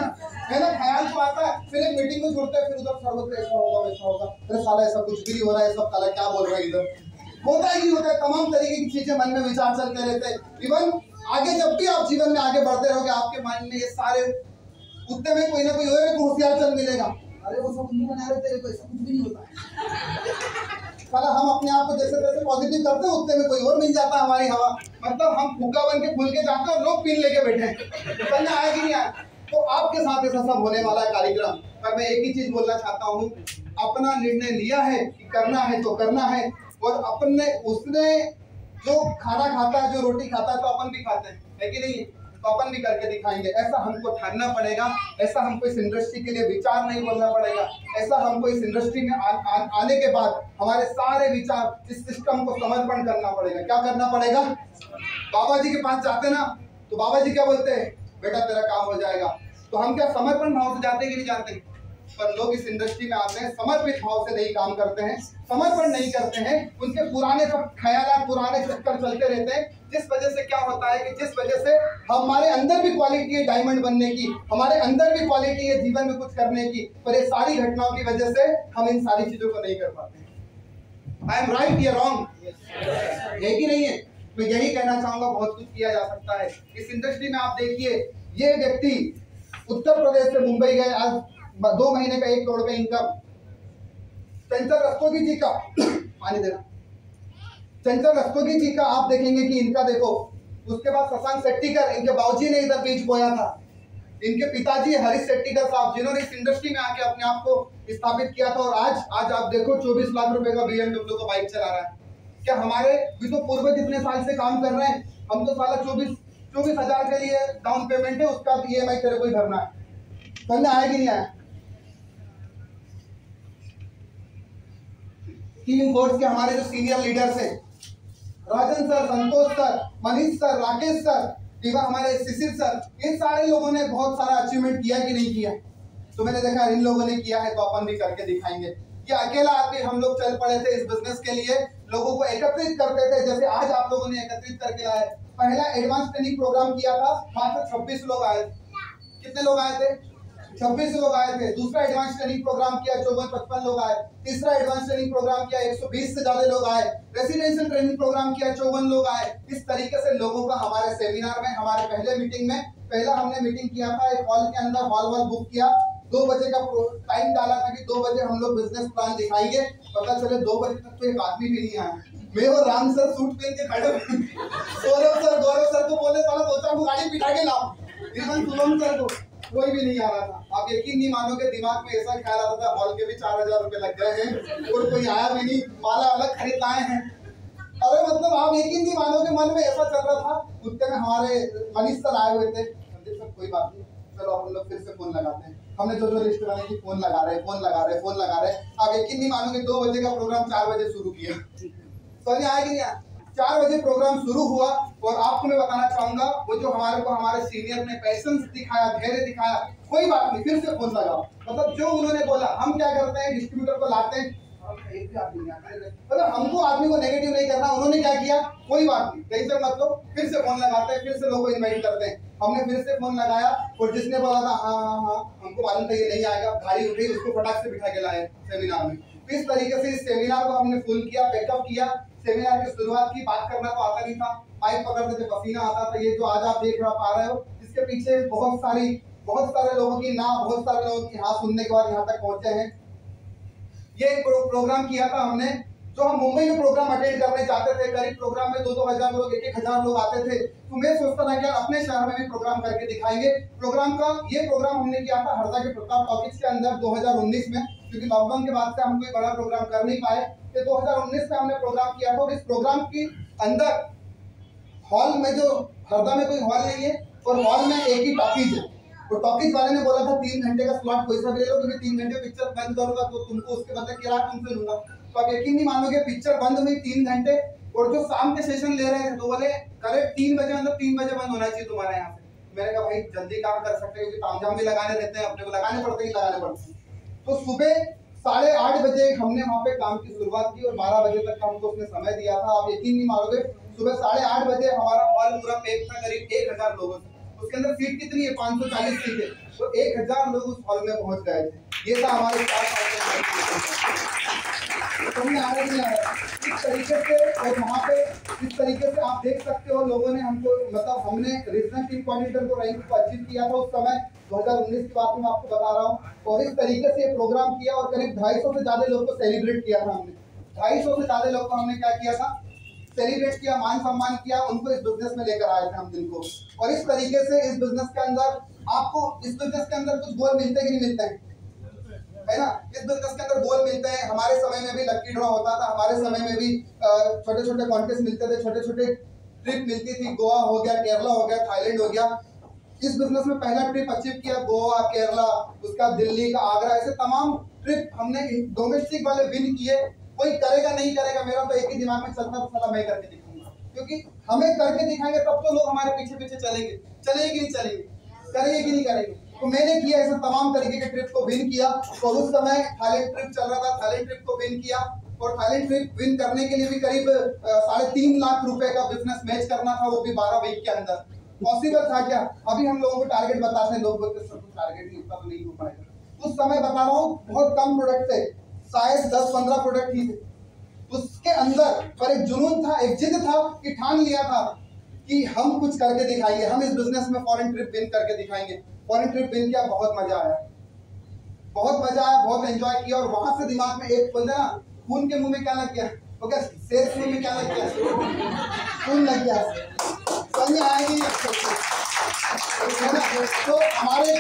है ना, ख्याल तो आता है। फिर एक मीटिंग में जुड़ते हैं, फिर उधर सर्वत्र ऐसा होगा वैसा होगा, अरे साला ऐसा कुछ भी नहीं हो रहा है, सब साला क्या बोल रहा है इधर। होता है कि होता है, तमाम तरीके की चीजें मन में विचार चलते रहते हैं। इवन आगे जब भी आप जीवन में आगे बढ़ते रहोगे, आपके मन में ये सारे उतने में कोई ना कोई होशियार चल मिलेगा, अरे वो सब उन्हीं बना रहे, तेरे को ऐसा कुछ भी नहीं होता है। साला हम अपने आप को जैसे तैसे पॉजिटिव करते हैं, उतने में कोई और मिल जाता है हमारी हवा, मतलब हम फुग्गा बन के फूल के जाते हैं और लोग पिन लेके बैठे हैं, समझ आया कि नहीं आया? तो आपके साथ ऐसा सब होने वाला है कार्यक्रम। पर मैं एक ही चीज बोलना चाहता हूँ, अपना निर्णय लिया है कि करना है तो करना है, और अपने उसने जो खाना खाता है, जो रोटी खाता है, तो अपन भी खाते हैं, है कि नहीं? तो अपन भी करके दिखाएंगे। ऐसा हमको ठानना पड़ेगा, ऐसा हमको इस इंडस्ट्री के लिए विचार नहीं बोलना पड़ेगा, ऐसा हमको इस इंडस्ट्री में आने के बाद हमारे सारे विचार इस सिस्टम को समर्पण करना पड़ेगा। क्या करना पड़ेगा? बाबा जी के पास जाते ना, तो बाबा जी क्या बोलते हैं? बेटा तेरा काम हो जाएगा। तो हम क्या समर्पण भाव से जाते हैं कि नहीं जाते? पर लोग इस इंडस्ट्री में आते हैं, समर्पित भाव से नहीं काम करते हैं, समर्पण नहीं करते हैं, उनके पुराने सब ख्यालात, पुराने चक्कर चलते रहते हैं, जिस वजह से क्या होता है कि जिस वजह से हमारे अंदर भी क्वालिटी है डायमंड बनने की, हमारे अंदर भी क्वालिटी है जीवन में कुछ करने की, पर ये सारी घटनाओं की वजह से हम इन सारी चीजों को नहीं कर पाते। आई एम राइट या रॉन्ग? है कि नहीं है? मैं यही कहना चाहूंगा, बहुत कुछ किया जा सकता है इस इंडस्ट्री में। आप देखिए, ये व्यक्ति उत्तर प्रदेश से मुंबई गए, आज 2 महीने का 1 करोड़ का इनकम। चंचल रस्तोगी जी का पानी देना, चंचल रस्तोगी जी का आप देखेंगे कि इनका देखो, उसके बाद शशांक शेट्टीकर, इनके बाबूजी ने इधर बीज बोया था, इनके पिताजी हरीश शेट्टीकर साहब, जिन्होंने इस इंडस्ट्री में आके अपने आप को स्थापित किया था, और आज आप देखो 24 लाख रुपए का BMW का बाइक चला रहा है। क्या हमारे भी तो पूर्वज इतने साल से काम कर रहे हैं, हम तो साला 24,000 के लिए डाउन पेमेंट है, उसका EMI तेरे को ही भरना है। समझ आया कि नहीं आया? टीम फोर्स के हमारे जो सीनियर लीडर्स हैं, Rajan sir, Santosh sir, Manish sir, Rakesh sir, हमारे शिशिर सर, इन सारे लोगों ने बहुत सारा अचीवमेंट किया कि नहीं किया? तो मैंने देखा इन लोगों ने किया है, तो अपन भी करके दिखाएंगे। कि अकेला आदमी हम लोग चल पड़े थे इस बिजनेस के लिए, लोगों को एकत्रित करते थे, जैसे आज आप लोगों ने एकत्रित करके लाए। पहला एडवांस ट्रेनिंग प्रोग्राम किया था, मात्र 26 लोग आए। कितने लोग आए थे? 26 लोग आए थे। दूसरा एडवांस ट्रेनिंग प्रोग्राम किया, 54-55 लोग आए। तीसरा एडवांस ट्रेनिंग प्रोग्राम किया, 120 से ज्यादा लोग आए। रेसिडेंशियल ट्रेनिंग प्रोग्राम किया, 54 लोग आए। इस तरीके से लोगों का हमारे सेमिनार में, हमारे पहले मीटिंग में, पहला हमने मीटिंग किया था एक हॉल के अंदर, हॉल बुक किया, 2 बजे का टाइम डाला था कि 2 बजे हम लोग बिजनेस प्लान दिखाएंगे। पता चले 2 बजे तक तो एक आदमी भी नहीं आया। मैं और राम सर सूट पहन के खड़े, गौरव सर को बोले साला 2-4 गाड़ी पिटा के लाओ, इवन शुभम सर को, कोई भी नहीं आ रहा था। आप यकीन नहीं मानोगे, दिमाग में ऐसा ख्याल आता था हॉल के भी 4,000 रुपए लग गए हैं और कोई आया भी नहीं, माला अलग खरीद लाए हैं। अरे मतलब आप यकीन नहीं मानोगे, मन में ऐसा चल रहा था। उतने में हमारे मनीष सर आए हुए थे, सर कोई बात नहीं, चलो हम लोग फिर से फोन लगाते हैं। हमने जो लिस्ट बनाई थी, फोन लगा रहे। आप यकीन नहीं मानोगे, 2 बजे का प्रोग्राम 4 बजे शुरू किया। समझ आया कि नहीं? 4 बजे प्रोग्राम शुरू हुआ, और आपको मैं बताना चाहूंगा, वो जो हमारे सीनियर ने पैशंस दिखाया, धैर्य दिखाया, कोई बात नहीं, फिर से फोन लगाओ। मतलब जो उन्होंने बोला, हम क्या करते हैं, डिस्ट्रीब्यूटर को लाते हैं, मतलब हमको आदमी को नेगेटिव नहीं करना। उन्होंने क्या किया, कोई बात नहीं, टेंशन मत लो, फिर से फोन लगाते हैं, फिर से लोगों को इन्वाइट करते हैं। हमने फिर से फोन लगाया, और जिसने बोला था हाँ, हमको मालूम था ये नहीं आएगा, गाड़ी उठी, उसको फटाक से बिठा के लाए सेमिनार में। इस तरीके से इस सेमिनार को हमने फुल किया, बैकअप किया। सेमिनार की शुरुआत की, बात करना तो आता नहीं था, माइक पकड़ते थे, पसीना आता था। ये जो आज आप देख पा रहे हो, इसके पीछे बहुत सारे लोगों की नाम, बहुत सारे लोगों की हाँ सुनने के बाद यहाँ तक पहुंचे हैं। ये एक प्रोग्राम किया था हमने, जो हम मुंबई में प्रोग्राम अटेंड करने जाते थे, करीब प्रोग्राम में 2-2 हजार लोग, 1-1 हजार लोग आते थे। तो मैं सोचता था कि अपने शहर में भी प्रोग्राम करके दिखाएंगे। ये प्रोग्राम हमने किया था हरदा के प्रताप टॉकीज के अंदर 2019 में, क्योंकि लॉकडाउन के बाद से हम कोई बड़ा प्रोग्राम कर नहीं पाए। तो 2019 में हमने प्रोग्राम किया था, और इस प्रोग्राम के अंदर हॉल में, जो हरदा में कोई हॉल नहीं है, और हॉल में एक ही टॉकीज है, तो टॉकीज वाले ने बोला था 3 घंटे का स्लॉट कोई सा भी ले लो, क्योंकि 3 घंटे पिक्चर बंद करूंगा तो तुमको उसके बदले किराया तुमसे लूंगा। तो आप यकीन नहीं मानोगे, पिक्चर बंद हुई 3 घंटे, और जो शाम के सेशन ले रहे थे तो बोले करेक्ट 3 बजे, मतलब 3 बजे बंद होना चाहिए तुम्हारे यहाँ से। मैंने कहा भाई जल्दी काम कर सकते हैं, क्योंकि तामझाम भी लगाने रहते हैं, अपने को लगाने पड़ते हैं, लगाने पड़ते हैं। तो सुबह 8:30 बजे हमने वहाँ पे काम की शुरुआत की, और 12 बजे तक का हमको उसने समय दिया था। आप यकीन नहीं मानोगे, सुबह 8:30 बजे हमारा हॉल पूरा पैक था, करीब 1000 लोगों से। उसके अंदर सीट कितनी है? 540 सीट है, तो 1000 लोग उस हॉल में पहुंच गए थे। ये था हमारे 4 साल के समझ आ रहा है इस तरीके से। और वहाँ पे इस तरीके से आप देख सकते हो, लोगों ने हमको, मतलब हमने रीजनल टीम कोऑर्डिनेटर को रैंक को अचीव किया था उस समय 2019 की बात मैं आपको बता रहा हूँ। और इस तरीके से ये प्रोग्राम किया, और करीब 250 से ज्यादा लोग को सेलिब्रेट किया था हमने। 250 से ज्यादा लोग को हमने क्या किया था? सेलिब्रेट किया, मान सम्मान किया, उनको इस बिजनेस में लेकर आए थे हम दिन को। और इस तरीके से इस बिजनेस के अंदर आपको, इस बिजनेस के अंदर कुछ गोल मिलते कि नहीं मिलते हैं, है ना? इस बिजनेस के अंदर गोल मिलते हैं। हमारे समय में भी लकी ड्रॉ होता था, हमारे समय में भी छोटे छोटे कॉन्टेस्ट मिलते थे, छोटे छोटे ट्रिप मिलती थी। गोवा हो गया, केरला हो गया, थाईलैंड हो गया। इस बिजनेस में पहला ट्रिप अचीव किया गोवा, केरला, उसका दिल्ली का, आगरा, ऐसे तमाम ट्रिप हमने डोमेस्टिक वाले विन किए। कोई करेगा नहीं करेगा, मेरा तो एक ही दिमाग में चलता था, साला मैं करके दिखाऊंगा, क्योंकि हमें करके दिखाएंगे तब तो लोग हमारे पीछे पीछे चलेंगे। चलेंगे कि नहीं चलेंगे, करेंगे कि नहीं करेंगे। तो मैंने किया ऐसे तमाम तरीके के ट्रिप को विन किया। तो उस समय थाईलैंड ट्रिप चल रहा था, थाईलैंड ट्रिप को विन किया। और थाईलैंड ट्रिप विन करने के लिए भी करीब 3.5 लाख रुपए का बिजनेस मैच करना था, वो भी 12 वीक के अंदर। पॉसिबल था क्या? अभी हम लोगों को टारगेट बताते हैं, लोग बोलते हैं टारगेट नहीं, उतना तो नहीं हो पाएगा। उस समय बता रहा हूँ बहुत कम प्रोडक्ट थे, शायद 10-15 प्रोडक्ट ही थे। उसके अंदर पर एक जुनून था, एक जिद था कि ठान लिया था कि हम कुछ करके दिखाएंगे, हम इस बिजनेस में फॉरेन ट्रिप विन करके दिखाएंगे। फॉरेन ट्रिप विन किया, बहुत मजा आया, बहुत मजा आया, बहुत एंजॉय किया। और वहां से दिमाग में एक बोलते ना, खून के मुंह में क्या लग गया, वो क्या शेर के मुंह में क्या लग गया, खून लग गया, समझ आएगी। तो हमारे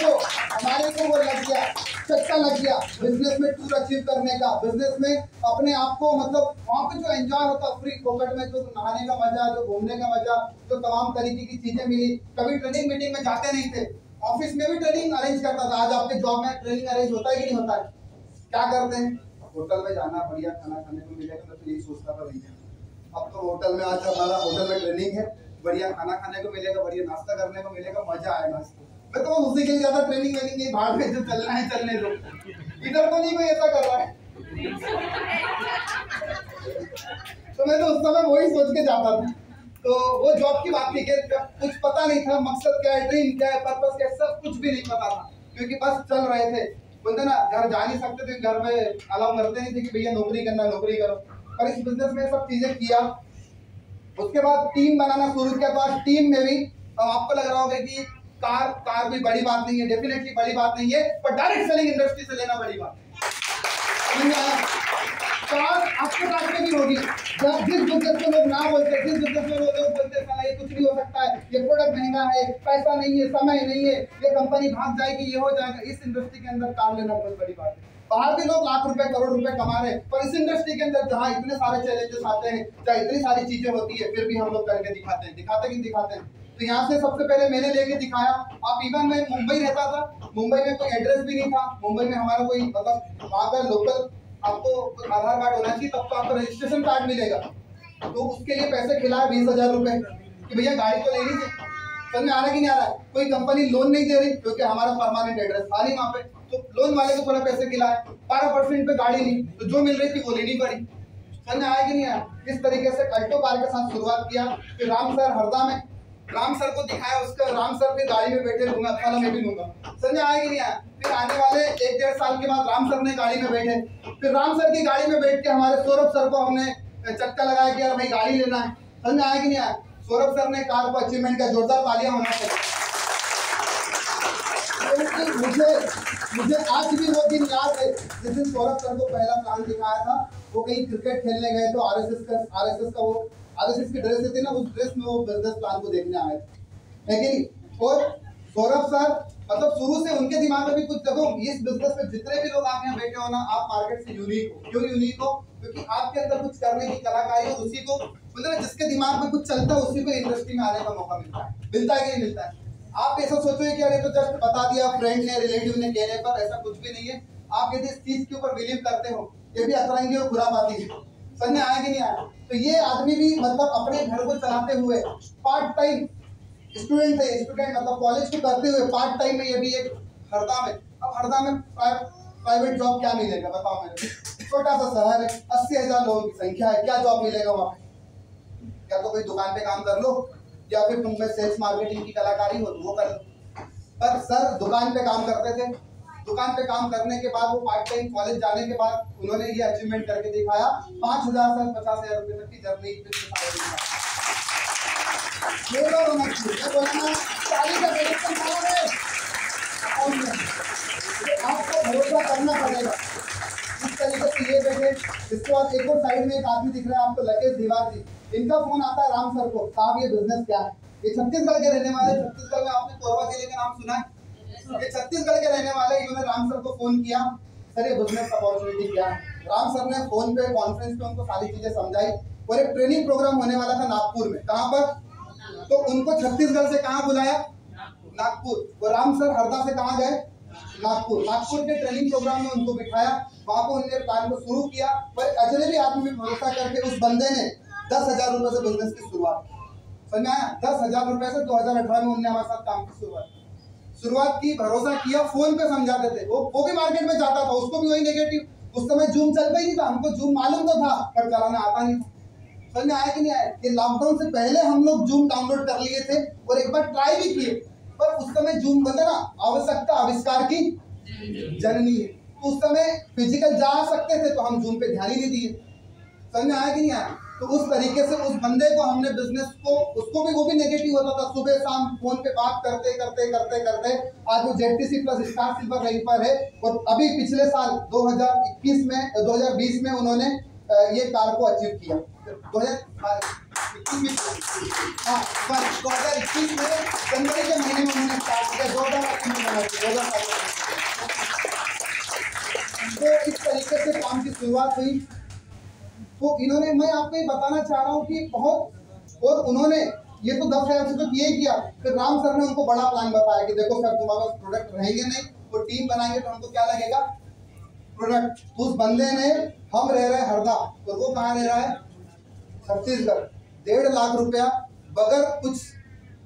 को वो लग गया, चक्का लग गया बिजनेस में टूर अचीव करने का, बिजनेस में अपने आप को, मतलब वहाँ पे जो एंजॉय होता फ्री फोकट में, जो नहाने का मजा, जो घूमने का मजा, जो तमाम तरीके की चीजें मिली। कभी ट्रेनिंग मीटिंग में जाते नहीं थे, ऑफिस में भी ट्रेनिंग अरेंज करता था। आज आपके जॉब में ट्रेनिंग अरेंज होता है कि नहीं होता है? क्या करते हैं? होटल में जाना, बढ़िया खाना खाने को मिलेगा, मैं तो यही सोचता था भैया। अब तो होटल में, आज हमारा होटल में ट्रेनिंग है, बढ़िया खाना खाने को मिलेगा, बढ़िया नाश्ता करने को मिलेगा, मजा आएगा। मैं तो उसी के लिए ज्यादा ट्रेनिंग वेनिंग नहीं, भाड़ में जो चलना है चलने दो, इधर तो नहीं कोई ऐसा कर रहा है। तो मैं तो उस समय वही सोच के जाता था। तो वो जॉब की बात थी कि कुछ पता नहीं था, मकसद क्या है, ड्रीम क्या है, पर्पस क्या है, सब कुछ भी नहीं पता था, क्योंकि बस चल रहे थे। बोलते ना, घर जा नहीं सकते थे, घर में अलाउ करते नहीं थे कि भैया नौकरी करना, नौकरी करो। पर इस बिजनेस में सब चीजें किया। उसके बाद टीम बनाना शुरू किया। तो आज टीम में भी आपको लग रहा होगा कि कार भी बड़ी बात नहीं है, डेफिनेटली बड़ी बात नहीं है, पर डायरेक्ट सेलिंग इंडस्ट्री से लेना बड़ी बात है। कार आपके पास में भी होगी, जब जिस बिजनेस में लोग ना बोलते, जिस बिजनेस में लोग बोलते हैं ये कुछ नहीं हो सकता है, ये प्रोडक्ट महंगा है, पैसा नहीं है, समय नहीं है, ये कंपनी भाग जाएगी, ये हो जाएगा, इस इंडस्ट्री के अंदर कार लेना बहुत बड़ी बात है। बाहर के लोग लाख रुपए, करोड़ रुपए कमा रहे हैं, पर इस इंडस्ट्री के अंदर जहाँ इतने सारे चैलेंजेस आते हैं, जहाँ इतनी सारी चीजें होती है, फिर भी हम लोग करके दिखाते हैं। तो यहाँ से सबसे पहले मैंने लेके दिखाया। आप इवन मैं मुंबई रहता था, मुंबई में कोई एड्रेस भी नहीं था, मुंबई में हमारा कोई, मतलब वहाँ का लोकल, आपको आधार कार्ड होना चाहिए, तब तो आपको रजिस्ट्रेशन कार्ड मिलेगा। तो उसके लिए पैसे खिलाए 20,000 रुपए कि भैया गाड़ी तो ले लीजिए। समझ में आ रहा है कि नहीं आ रहा है? कोई कंपनी लोन नहीं दे रही, क्योंकि हमारा परमानेंट एड्रेस था नहीं वहाँ पे, तो लोन वाले को थोड़ा पैसे खिलाए, 12% पे गाड़ी ली, तो जो मिल रही थी वो लेनी पड़ी। समझ में आया कि नहीं आया? इस तरीके से अल्टो कार के साथ शुरुआत किया। फिर राम सर हरदा में, राम सर को दिखाया, उसका राम सर फिर गाड़ी में बैठे, लूंगा अच्छा मैं भी लूंगा। समझ आया कि नहीं आया? फिर आने वाले 1-1.5 साल के बाद राम सर ने गाड़ी में बैठे, फिर राम सर की गाड़ी में बैठ के हमारे सौरभ सर को हमने चक्का लगाया कि यार भाई गाड़ी लेना है। समझ आया कि नहीं आया? सौरभ सर ने कार को अचीवमेंट का जोरदार तालियां होना चाहिए। मुझे आज भी वो दिन याद है जिस दिन सौरभ सर को पहला प्लान दिखाया था। वो कहीं क्रिकेट खेलने गए तो आरएसएस की ड्रेस थी ना, उस ड्रेस में वो बिजनेस प्लान को देखने आए थे। लेकिन और सौरभ सर, मतलब शुरू से उनके दिमाग में भी कुछ, देखो इस बिजनेस में जितने भी लोग आप यहाँ बैठे हो ना, आप मार्केट से यूनिक हो। क्यों यूनिक हो? क्योंकि आपके अंदर कुछ करने की कलाकारी हो, उसी को, मतलब जिसके दिमाग में कुछ चलता है उसी को इंडस्ट्री में आने का मौका मिलता है। मिलता है कि नहीं मिलता है? आप ऐसा सोचोगे कि अरे तो जस्ट बता दिया फ्रेंड ने, रिलेटिव ने कहने पर, ऐसा कुछ भी नहीं है। आप यदि इस चीज के ऊपर बिलीव करते हो, ये भी अतरंगी और खुरापाती है। समझ में आया कि नहीं आया? तो ये आदमी भी मतलब अपने घर को चलाते हुए पार्ट टाइम स्टूडेंट है, स्टूडेंट मतलब कॉलेज को करते हुए पार्ट टाइम में ये भी एक हरदा में, अब हरदा में प्राइवेट जॉब क्या मिलेगा बताओ मेरे? छोटा सा शहर है, 80,000 लोगों की संख्या है, क्या जॉब मिलेगा वहाँ पे? या तो कोई दुकान पे काम कर लो, या फिर तुम में सेल्स मार्केटिंग की कलाकारी हो तो वो कर लो। पर सर दुकान पे काम करते थे, दुकान पे काम करने के बाद वो पार्ट टाइम कॉलेज जाने के बाद उन्होंने ये अचीवमेंट करके दिखाया, 5,000 से 50,000 रुपए तक की जर्नी आपको भरोसा करना पड़ेगा। इस तरीके से ये बैठे, इसके बाद एक और साइड में एक आदमी दिख रहा है आपको, लकेश दीवार जी। इनका फोन आता है राम सर को, साहब ये बिजनेस क्या है? ये छत्तीसगढ़ के रहने वाले, छत्तीसगढ़ में आपने कोरबा जिले का नाम सुना है? ये छत्तीसगढ़ के रहने वाले, इन्होंने राम सर को फोन किया, सर ये बिजनेस अपॉर्चुनिटी क्या है? राम सर ने फोन पे कॉन्फ्रेंस पे उनको सारी चीजें समझाई और एक ट्रेनिंग प्रोग्राम होने वाला था नागपुर में। कहाँ पर? तो उनको छत्तीसगढ़ से कहाँ बुलाया? नागपुर। और राम सर हरदा से कहाँ गए? नागपुर। नागपुर के ट्रेनिंग प्रोग्राम में उनको बिठाया, वहां पर उन्होंने प्लान को शुरू किया। पर अजनबी आदमी पे भरोसा करके उस बंदे ने 10,000 रुपए से बिजनेस की शुरुआत की। समझ आया? 10,000 रुपए से 2018 में उन्होंने हमारे साथ काम की शुरुआत की। भरोसा किया, फोन पे समझाते थे, वो भी मार्केट में जाता था, उसको भी वही नेगेटिव। उस समय जूम चलता ही नहीं था, हमको जूम मालूम तो था पर चलाना आता नहीं था। समझ में आया कि नहीं आया? कि लॉकडाउन से पहले हम लोग जूम डाउनलोड कर लिए थे और एक बार ट्राई भी किए, पर उस समय जूम बंदा ना आवश्यकता आविष्कार की जननी है, तो उस समय फिजिकल जा सकते थे तो हम जूम पे ध्यान ही नहीं दिए। समझ में आया कि नहीं आया? तो उस तरीके से उस बंदे को हमने बिजनेस को, उसको भी वो भी नेगेटिव होता था, सुबह शाम फोन पे बात करते करते करते करते आज वो ZTC plus star silver rank पर है। और अभी पिछले साल 2020 में उन्होंने ये कार को अचीव किया। 2021 में जनवरी के महीने में उन्होंने स्टार्ट किया, 2018 तो इस तरीके से काम की शुरुआत हुई। तो इन्होंने, मैं आपको ये बताना चाह रहा हूँ कि बहुत, और उन्होंने ये तो 10,000 से तो किए किया, फिर राम सर ने उनको बड़ा प्लान बताया कि देखो सर तुम्हारे पास प्रोडक्ट रहेंगे नहीं, वो टीम बनाएंगे तो हमको क्या लगेगा? प्रोडक्ट। उस बंदे ने, हम रह रहे हरदा और वो कहाँ रह रहा है? छत्तीसगढ़। 1.5 लाख रुपया बगैर कुछ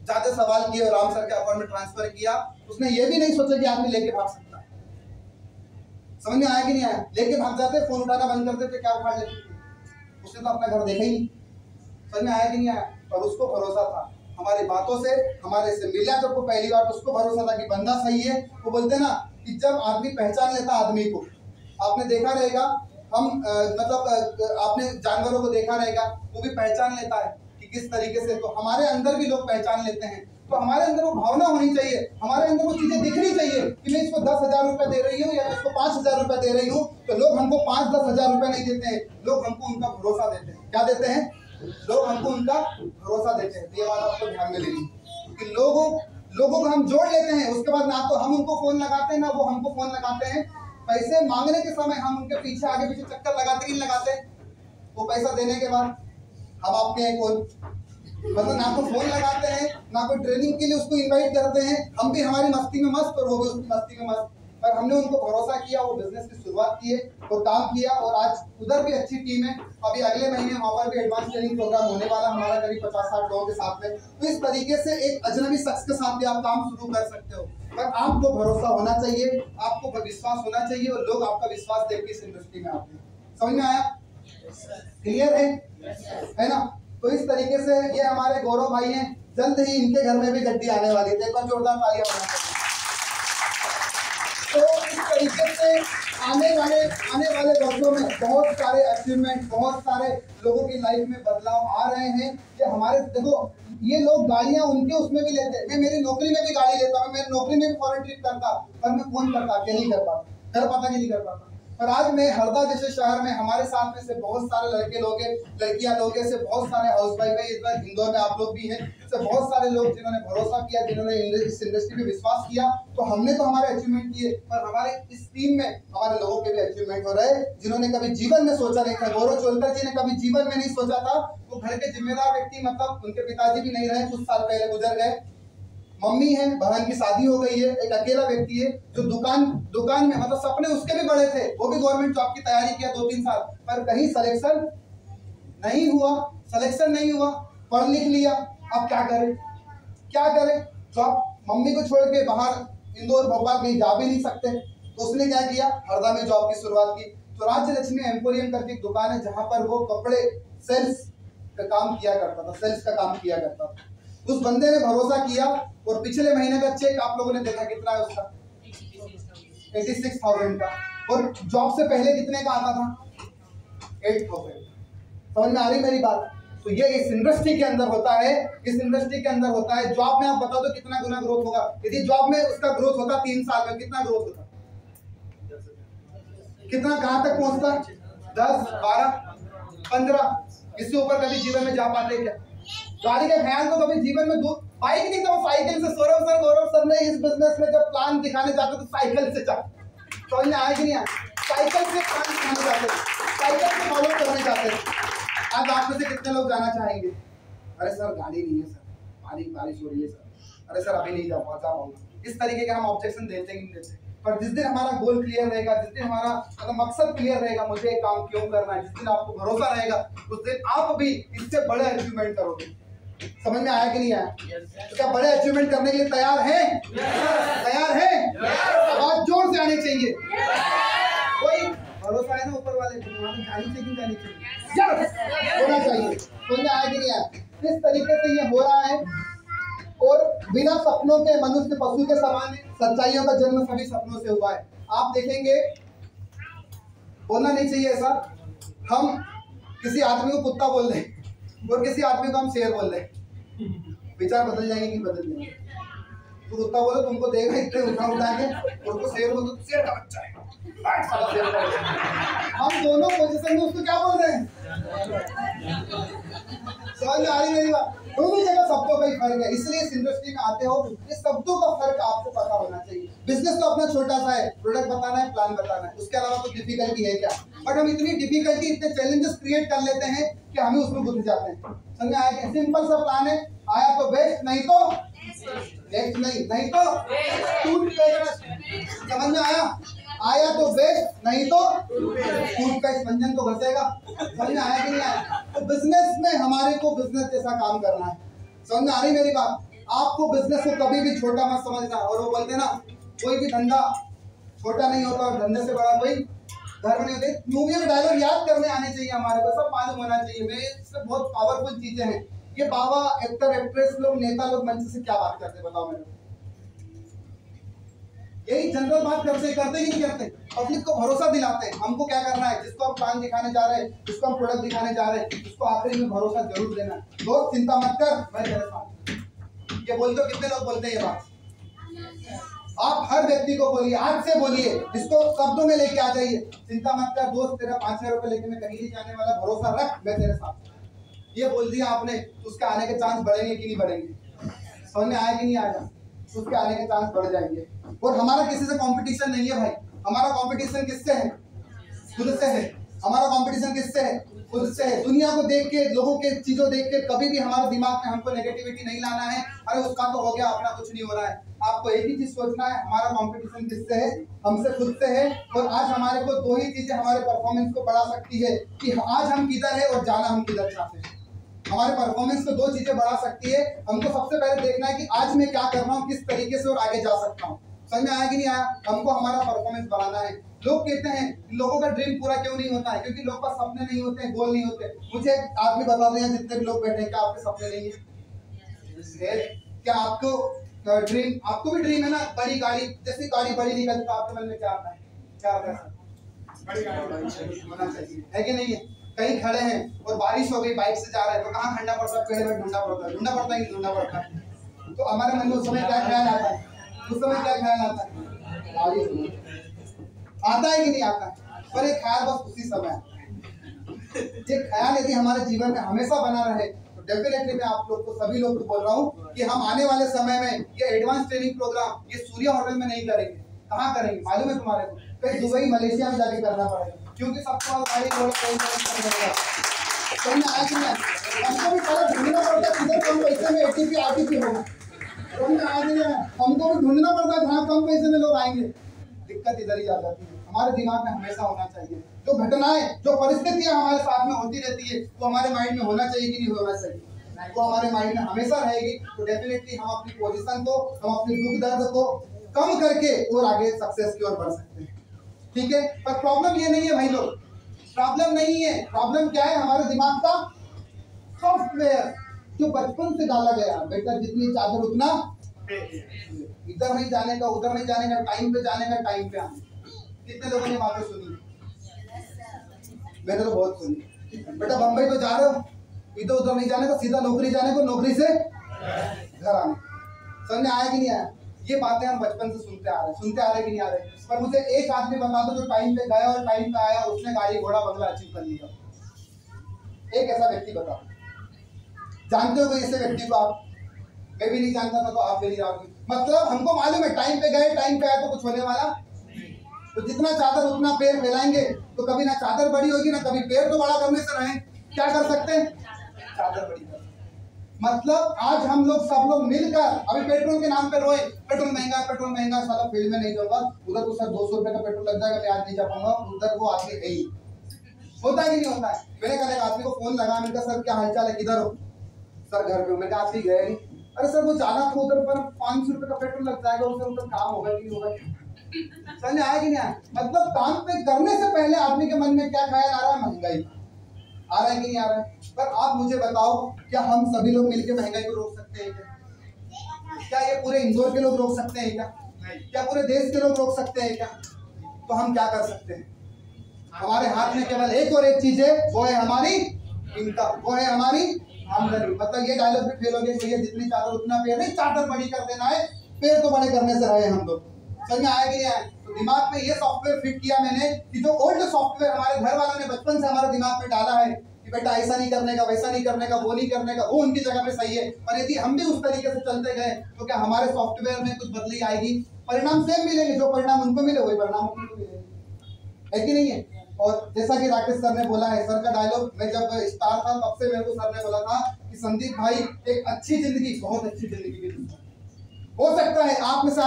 ज्यादा सवाल किए राम सर के अकाउंट में ट्रांसफर किया। उसने ये भी नहीं सोचा कि आदमी लेके भाग सकता है। समझ में आया कि नहीं आया? लेके भाग जाते, फोन उठाना बंद कर देते, क्या उखाड़ लेते, उसने तो अपना घर देखा ही नहीं। समझ में आया कि नहीं आया? और उसको भरोसा था हमारी बातों से, हमारे से मिला जब वो पहली बार, तो उसको भरोसा था कि बंदा सही है। वो बोलते ना कि जब आदमी पहचान लेता आदमी को, आपने देखा रहेगा, हम मतलब आपने जानवरों को देखा रहेगा, वो भी पहचान लेता है कि किस तरीके से, तो हमारे अंदर भी लोग पहचान लेते हैं। तो हमारे अंदर वो भावना होनी चाहिए, हमारे अंदर वो चीजें दिखनी चाहिए कि मैं इसको 10,000 रुपए दे रही हूँ या इसको 5,000 रुपए दे रही हूँ, तो लोग हमको 5-10 हजार रुपए नहीं देते हैं, लोग हमको उनका भरोसा देते हैं। क्या देते हैं? लोग हमको उनका भरोसा देते हैं। ये बात आपको ध्यान में लेनी कि लोगों को हम जोड़ लेते हैं, उसके बाद ना तो हम उनको फोन लगाते हैं ना वो हमको फोन लगाते हैं। पैसे मांगने के समय हम उनके पीछे आगे पीछे चक्कर लगाते ही लगाते, वो पैसा देने के बाद हम आपके हैं कौन? मतलब ना तो फोन लगाते हैं, ना कोई ट्रेनिंग के लिए उसको इनवाइट करते हैं, हम भी हमारी मस्ती में मस्त और वो भी उसकी मस्ती में मस्त। पर हमने उनको भरोसा किया, वो बिजनेस की शुरुआत किए और काम किया, और आज उधर भी अच्छी टीम है। अभी अगले महीने वहाँ पर भी एडवांस ट्रेनिंग प्रोग्राम होने वाला हमारा, करीब 50-60 लोगों के साथ में। तो इस तरीके से एक अजनबी शख्स के साथ भी आप काम शुरू कर सकते हो, पर आपको भरोसा होना चाहिए, आपको विश्वास होना चाहिए, और लोग आपका विश्वास देख के इस इंडस्ट्री में आते हैं। समझ में आया? क्लियर है ना? तो इस तरीके से ये हमारे गौरव भाई हैं, जल्द ही इनके घर में भी गड्डी आने वाली है, एक बार जोरदार तालियां बजाएं। तो इस तरीके से आने वाले वर्षों में बहुत सारे अचीवमेंट, बहुत सारे लोगों की लाइफ में बदलाव आ रहे हैं। ये हमारे, देखो ये लोग गाड़ियां उनके उसमें भी लेते हैं, मैं मेरी नौकरी में भी गाड़ी लेता हूँ, मेरी नौकरी में भी फॉरेन ट्रिप करता, पर मैं फोन करता कि नहीं कर पाता कि नहीं कर पाता। पर आज मैं हरदा जैसे शहर में, हमारे साथ में से बहुत सारे लड़के लोग हैं, लड़कियां लोग हैं, से बहुत सारे हाउस वाइफ है, इस बार इंदौर में आप लोग भी हैं, से बहुत सारे लोग जिन्होंने भरोसा किया, जिन्होंने इस इंडस्ट्री पे विश्वास किया। तो हमने तो हमारे अचीवमेंट किए, पर हमारे इस टीम में हमारे लोगों के भी अचीवमेंट हो रहे हैं, जिन्होंने कभी जीवन में सोचा नहीं था। गौरव चोलकर जी ने कभी जीवन में नहीं सोचा था, वो घर के जिम्मेदार व्यक्ति, मतलब उनके पिताजी भी नहीं रहे, कुछ साल पहले गुजर गए, मम्मी है, बहन की शादी हो गई है, एक अकेला व्यक्ति है जो दुकान में मतलब सपने उसके भी बड़े थे, वो भी गवर्नमेंट जॉब की तैयारी किया 2-3 साल, पर कहीं सिलेक्शन नहीं हुआ, पढ़ लिख लिया, अब क्या करे? जॉब मम्मी को छोड़ के बाहर इंदौर भोपाल कहीं जा भी नहीं सकते, तो उसने क्या किया, हरदा में जॉब की शुरुआत की। तो राज्य लक्ष्मी एम्पोरियम करके एक दुकान है जहां पर वो कपड़े सेल्स का काम किया करता था। उस बंदे ने भरोसा किया और पिछले महीने का चेक आप लोगों ने देखा कितना है उसका, 86,000 का, और जॉब से पहले कितने का आता था, 8,000। समझ में आ रही मेरी बात? तो ये इस इंडस्ट्री के अंदर होता है। जॉब में आप बताओ तो कितना गुना ग्रोथ होगा? यदि जॉब में उसका ग्रोथ होता 3 साल में, कितना ग्रोथ होता, कितना, कहां तक पहुंचता, 10, 12, 15? इससे ऊपर कभी जीवन में जा पाते क्या? गाड़ी का ख्याल तो कभी जीवन में बाइक नहीं था, साइकिल से। गौरव सर ने इस बिजनेस में जब प्लान दिखाने जाते तो साइकिल से जाते, समझ में आया कि नहीं आया? साइकिल से प्लान दिखाने जाते, साइकिल से फॉलो करने जाते। आज आप में से कितने लोग जाना चाहेंगे? अरे सर गाड़ी नहीं है सर, बारिश हो रही है सर, अरे सर अभी नहीं जा पाऊंगा। इस तरीके के हम ऑब्जेक्शन देते ही नहीं देते। पर जिस दिन हमारा गोल क्लियर रहेगा, जिस दिन हमारा मकसद क्लियर रहेगा, मुझे एक काम क्यों करना है, जिस दिन आपको भरोसा रहेगा, उस दिन आप भी इससे बड़े अचीवमेंट करोगे। समझ में आया कि नहीं आया? तो क्या बड़े अचीवमेंट करने के लिए तैयार हैं? तैयार हैं? आवाज जोर से आनी चाहिए। कोई भरोसा है ना ऊपर वाले को, जानी चाहिए होना चाहिए। समझ में आया कि नहीं आया? किस तरीके से ये हो रहा है। और बिना सपनों के मनुष्य पशु के समान है। सच्चाइयों का जन्म सभी सपनों से हुआ है। आप देखेंगे, होना नहीं चाहिए ऐसा। हम किसी आदमी को कुत्ता बोल रहे और किसी आदमी को हम शेर बोल रहे, विचार बदल जाएंगे कि बदल जाएंगे? तो कुत्ता बोलो तुमको देगा इतने उठा के, और उसको शेर बोलो तो शेर का बच्चा है। हम दोनों पोजीशन में उसको क्या बोल रहे हैं? समझ में आ रही मेरी बात? दोनों जगह शब्दों का ही फर्क है। इसलिए इस इंडस्ट्री में आते हो, इस शब्दों का फर्क आपको पता होना चाहिए। बिजनेस तो अपना छोटा सा है, प्रोडक्ट बताना है, प्लान बताना है, उसके अलावा तो डिफिकल्टी है क्या? बट हम इतनी डिफिकल्टी, इतने चैलेंजेस क्रिएट कर लेते हैं कि हमें उसमें घुस जाते हैं। समझ में आया कि सिंपल सा प्लान है, आया तो बेस्ट, नहीं तो नहीं तो टूथपेस्ट। समझ में आया तो बेस्ट, नहीं तो टूथपेस्ट, मंजन तो घसेगा। समझ में आया कि नहीं आया? तो बिजनेस में हमारे को बिजनेस जैसा काम करना है। समझ में आ रही मेरी बात? आपको बिजनेस को कभी भी छोटा मत समझना। और वो बोलते ना, कोई भी धंधा छोटा नहीं होता और धंधे से बड़ा कोई धर्म नहीं होते। मूवी में डायलॉग याद करने आने चाहिए, हमारे को सब मालूम होना चाहिए। वे इससे बहुत पावरफुल चीजें हैं। ये बाबा, एक्टर, एक्ट्रेस लोग, नेता लोग मंच से क्या बात करते बताओ मेरे को? यही जनरल बात करते कि नहीं करते? पब्लिक को भरोसा दिलाते हैं हमको क्या करना है, जिसको हम प्लान दिखाने जा रहे हैं, जिसको हम प्रोडक्ट दिखाने जा रहे हैं, उसको आखिरी में भरोसा जरूर देना है। दोस्त चिंता मत कर, मैं तेरे साथ। ये बोलते हो, कितने लोग बोलते हैं ये बात? आप हर व्यक्ति को बोलिए, आज से बोलिए, इसको शब्दों में लेके आ जाइए। चिंता मत कर दोस्त, तेरा 5,000 रुपए लेके मैं कहीं नहीं जाने वाला, भरोसा रख, मैं तेरे साथ। ये बोल दिया आपने, उसके आने के चांस बढ़ेंगे कि नहीं बढ़ेंगे? समझ में आया कि नहीं आया? उसके आने के चांस बढ़ जाएंगे। और हमारा किसी से कंपटीशन नहीं है भाई, हमारा कंपटीशन किससे है? खुद से है। हमारा कंपटीशन किससे है? खुद से है। दुनिया को देख के, लोगों के चीजों देख के कभी भी हमारे दिमाग में हमको नेगेटिविटी नहीं लाना है। अरे उसका तो हो गया, अपना कुछ नहीं हो रहा है। आपको एक ही चीज सोचना है, हमारा कंपटीशन किससे है? हमसे खुद से है। और आज हमारे को दो ही चीजें हमारे परफॉर्मेंस को बढ़ा सकती है कि आज हम किधर है और जाना हम किधर चाहते हैं। हमारे परफॉर्मेंस को दो चीजें बढ़ा सकती है। हमको सबसे पहले देखना है कि आज मैं क्या कर रहा हूँ, किस तरीके से और आगे जा सकता हूँ। समझ में आया कि नहीं आया? हमको हमारा परफॉर्मेंस बढ़ाना है। लोग कहते हैं लोगों का ड्रीम पूरा क्यों नहीं होता है? क्योंकि लोगों का सपने नहीं होते, गोल नहीं होते। मुझे एक आदमी बता दें, जितने भी लोग बैठे हैं, क्या आपके सपने नहीं है? क्या आपको ड्रीम, आपको भी ड्रीम है ना? बड़ी गाड़ी, जैसे गाड़ी बड़ी निकलती तो आपके मन में क्या आता है? क्या आता है? बड़ी गाड़ी होना चाहिए, है कि नहीं है? कहीं खड़े हैं और बारिश हो गई, बाइक से जा रहे हैं, तो कहाँ ठंडा पड़ता है? पेड़ में ढूंढना पड़ता है। ढूंढना पड़ता है कि ढूंढना पड़ता है? तो हमारे मन में उस समय क्या ख्याल आता है? उस समय क्या ख्याल आता है? बारिश आता है कि नहीं आता है? पर एक ख्याल बस उसी समय आता है। ये ख्याल यदि हमारे जीवन में हमेशा बना रहे तो डेफिनेटली मैं आप लोग को, सभी लोग को बोल रहा हूँ कि हम आने वाले समय में ये एडवांस ट्रेनिंग प्रोग्राम ये सूर्या होटल में नहीं करेंगे। कहाँ करेंगे मालूम है तुम्हारे को? कहीं दुबई, मलेशिया में जाके करना पड़ेगा, क्योंकि सबको गाड़ी घोड़े हमको भी पहले ढूंढना पड़ता है किधर कम पैसे में ATP RTP होगा। हमको भी ढूंढना पड़ता है जहाँ कम पैसे में लोग आएंगे। दिक्कत इधर ही आ जाती है। हमारे दिमाग में हमेशा होना चाहिए जो घटनाएं, जो परिस्थितियां हमारे साथ में होती रहती है, वो हमारे माइंड में होना चाहिए कि नहीं होना चाहिए? वो हमारे माइंड में हमेशा रहेगी तो डेफिनेटली हम अपनी पोजीशन को, हम अपने दुख दर्द को कम करके और आगे सक्सेस की ओर बढ़ सकते हैं। ठीक है, पर प्रॉब्लम ये नहीं है भाई लोग, प्रॉब्लम नहीं है। प्रॉब्लम क्या है? हमारे दिमाग का सॉफ्टवेयर जो बचपन से डाला गया, बेटा जितनी चादर उतना, इधर नहीं जाने का, उधर नहीं जाने का, टाइम पे जाने का, टाइम पे आने। कितने लोगों ने बातें सुनी? मैंने तो बहुत सुनी। बेटा बम्बई तो जा रहे हो, इधर उधर नहीं जाने का, सीधा नौकरी जाने को, नौकरी से घर आने। समझ में आया कि नहीं आया? ये बातें हम बचपन से सुनते आ रहे कि नहीं आ रहे? पर मुझे एक आदमी बता दो जो टाइम पे गया और टाइम पे आया, उसने गाड़ी घोड़ा बंगला अचीव कर लिया। एक ऐसा व्यक्ति बताओ। जानते हो कोई ऐसे व्यक्ति को आप? मैं भी नहीं जानता था तो आप भी नहीं जानते। मतलब हमको मालूम है टाइम पे गए, टाइम पे आए तो कुछ होने वाला। तो जितना चादर उतना पैर फैलाएंगे तो कभी ना चादर बड़ी होगी ना कभी पैर तो बड़ा करने से रहे। क्या कर सकते हैं? चादर बड़ी कर। मतलब आज हम लोग सब लोग मिलकर, अभी पेट्रोल के नाम पे रोए, पेट्रोल महंगा, साला फील्ड में नहीं जाऊंगा, उधर तो सर 200 रुपए का पेट्रोल लग जाएगा, मैं आज नहीं जा पाऊंगा, उधर वो आदमी है ही। होता है कि नहीं होता है? मैंने कल एक आदमी को फोन लगा, मैंने कहा सर क्या हालचाल है, किधर हो? सर घर पे। मैंने कहा आदमी गए नहीं। अरे सर वो जाना था उधर, पर 500 रुपए का पेट्रोल लग जाएगा, उधर काम होगा कि नहीं होगा? समझ आया कि नहीं आया? मतलब काम पे करने से पहले आदमी के मन में क्या ख्याल आ रहा है? महंगाई आ रहा है कि नहीं आ रहा है? पर आप मुझे बताओ, क्या हम सभी लोग मिलकर महंगाई को रोक सकते हैं क्या? क्या ये पूरे इंदौर के लोग रोक सकते हैं क्या? क्या पूरे देश के लोग रोक सकते हैं क्या? तो हम क्या कर सकते हैं? हमारे हाथ में केवल एक और एक चीज है, वो है हमारी इनकम, वो है हमारी आमदनी। मतलब ये डायलॉग भी फेल हो गया, भैया जितनी चादर उतना पैर नहीं, चादर बड़ी कर देना है, पैर तो बड़े करने से रहे हम लोग। समझ में आया कि नहीं आया? तो दिमाग में ये सॉफ्टवेयर फिट किया मैंने कि जो ओल्ड सॉफ्टवेयर हमारे घर वालों ने बचपन से हमारे दिमाग में डाला है कि बेटा ऐसा नहीं करने का, वैसा नहीं करने का, वो नहीं करने का, वो उनकी जगह पे सही है। पर यदि हम भी उस तरीके से चलते गए तो क्या हमारे सॉफ्टवेयर में कुछ बदली आएगी? परिणाम सेम मिलेंगे, जो परिणाम उनको मिले वही परिणाम उनको मिलेंगे, है कि नहीं है? और जैसा कि राकेश सर ने बोला है, सर का डायलॉग मैं जब स्टार था तब से मेरे को सर ने बोला था कि संदीप भाई एक अच्छी जिंदगी, बहुत अच्छी जिंदगी भी हो सकता है आप में से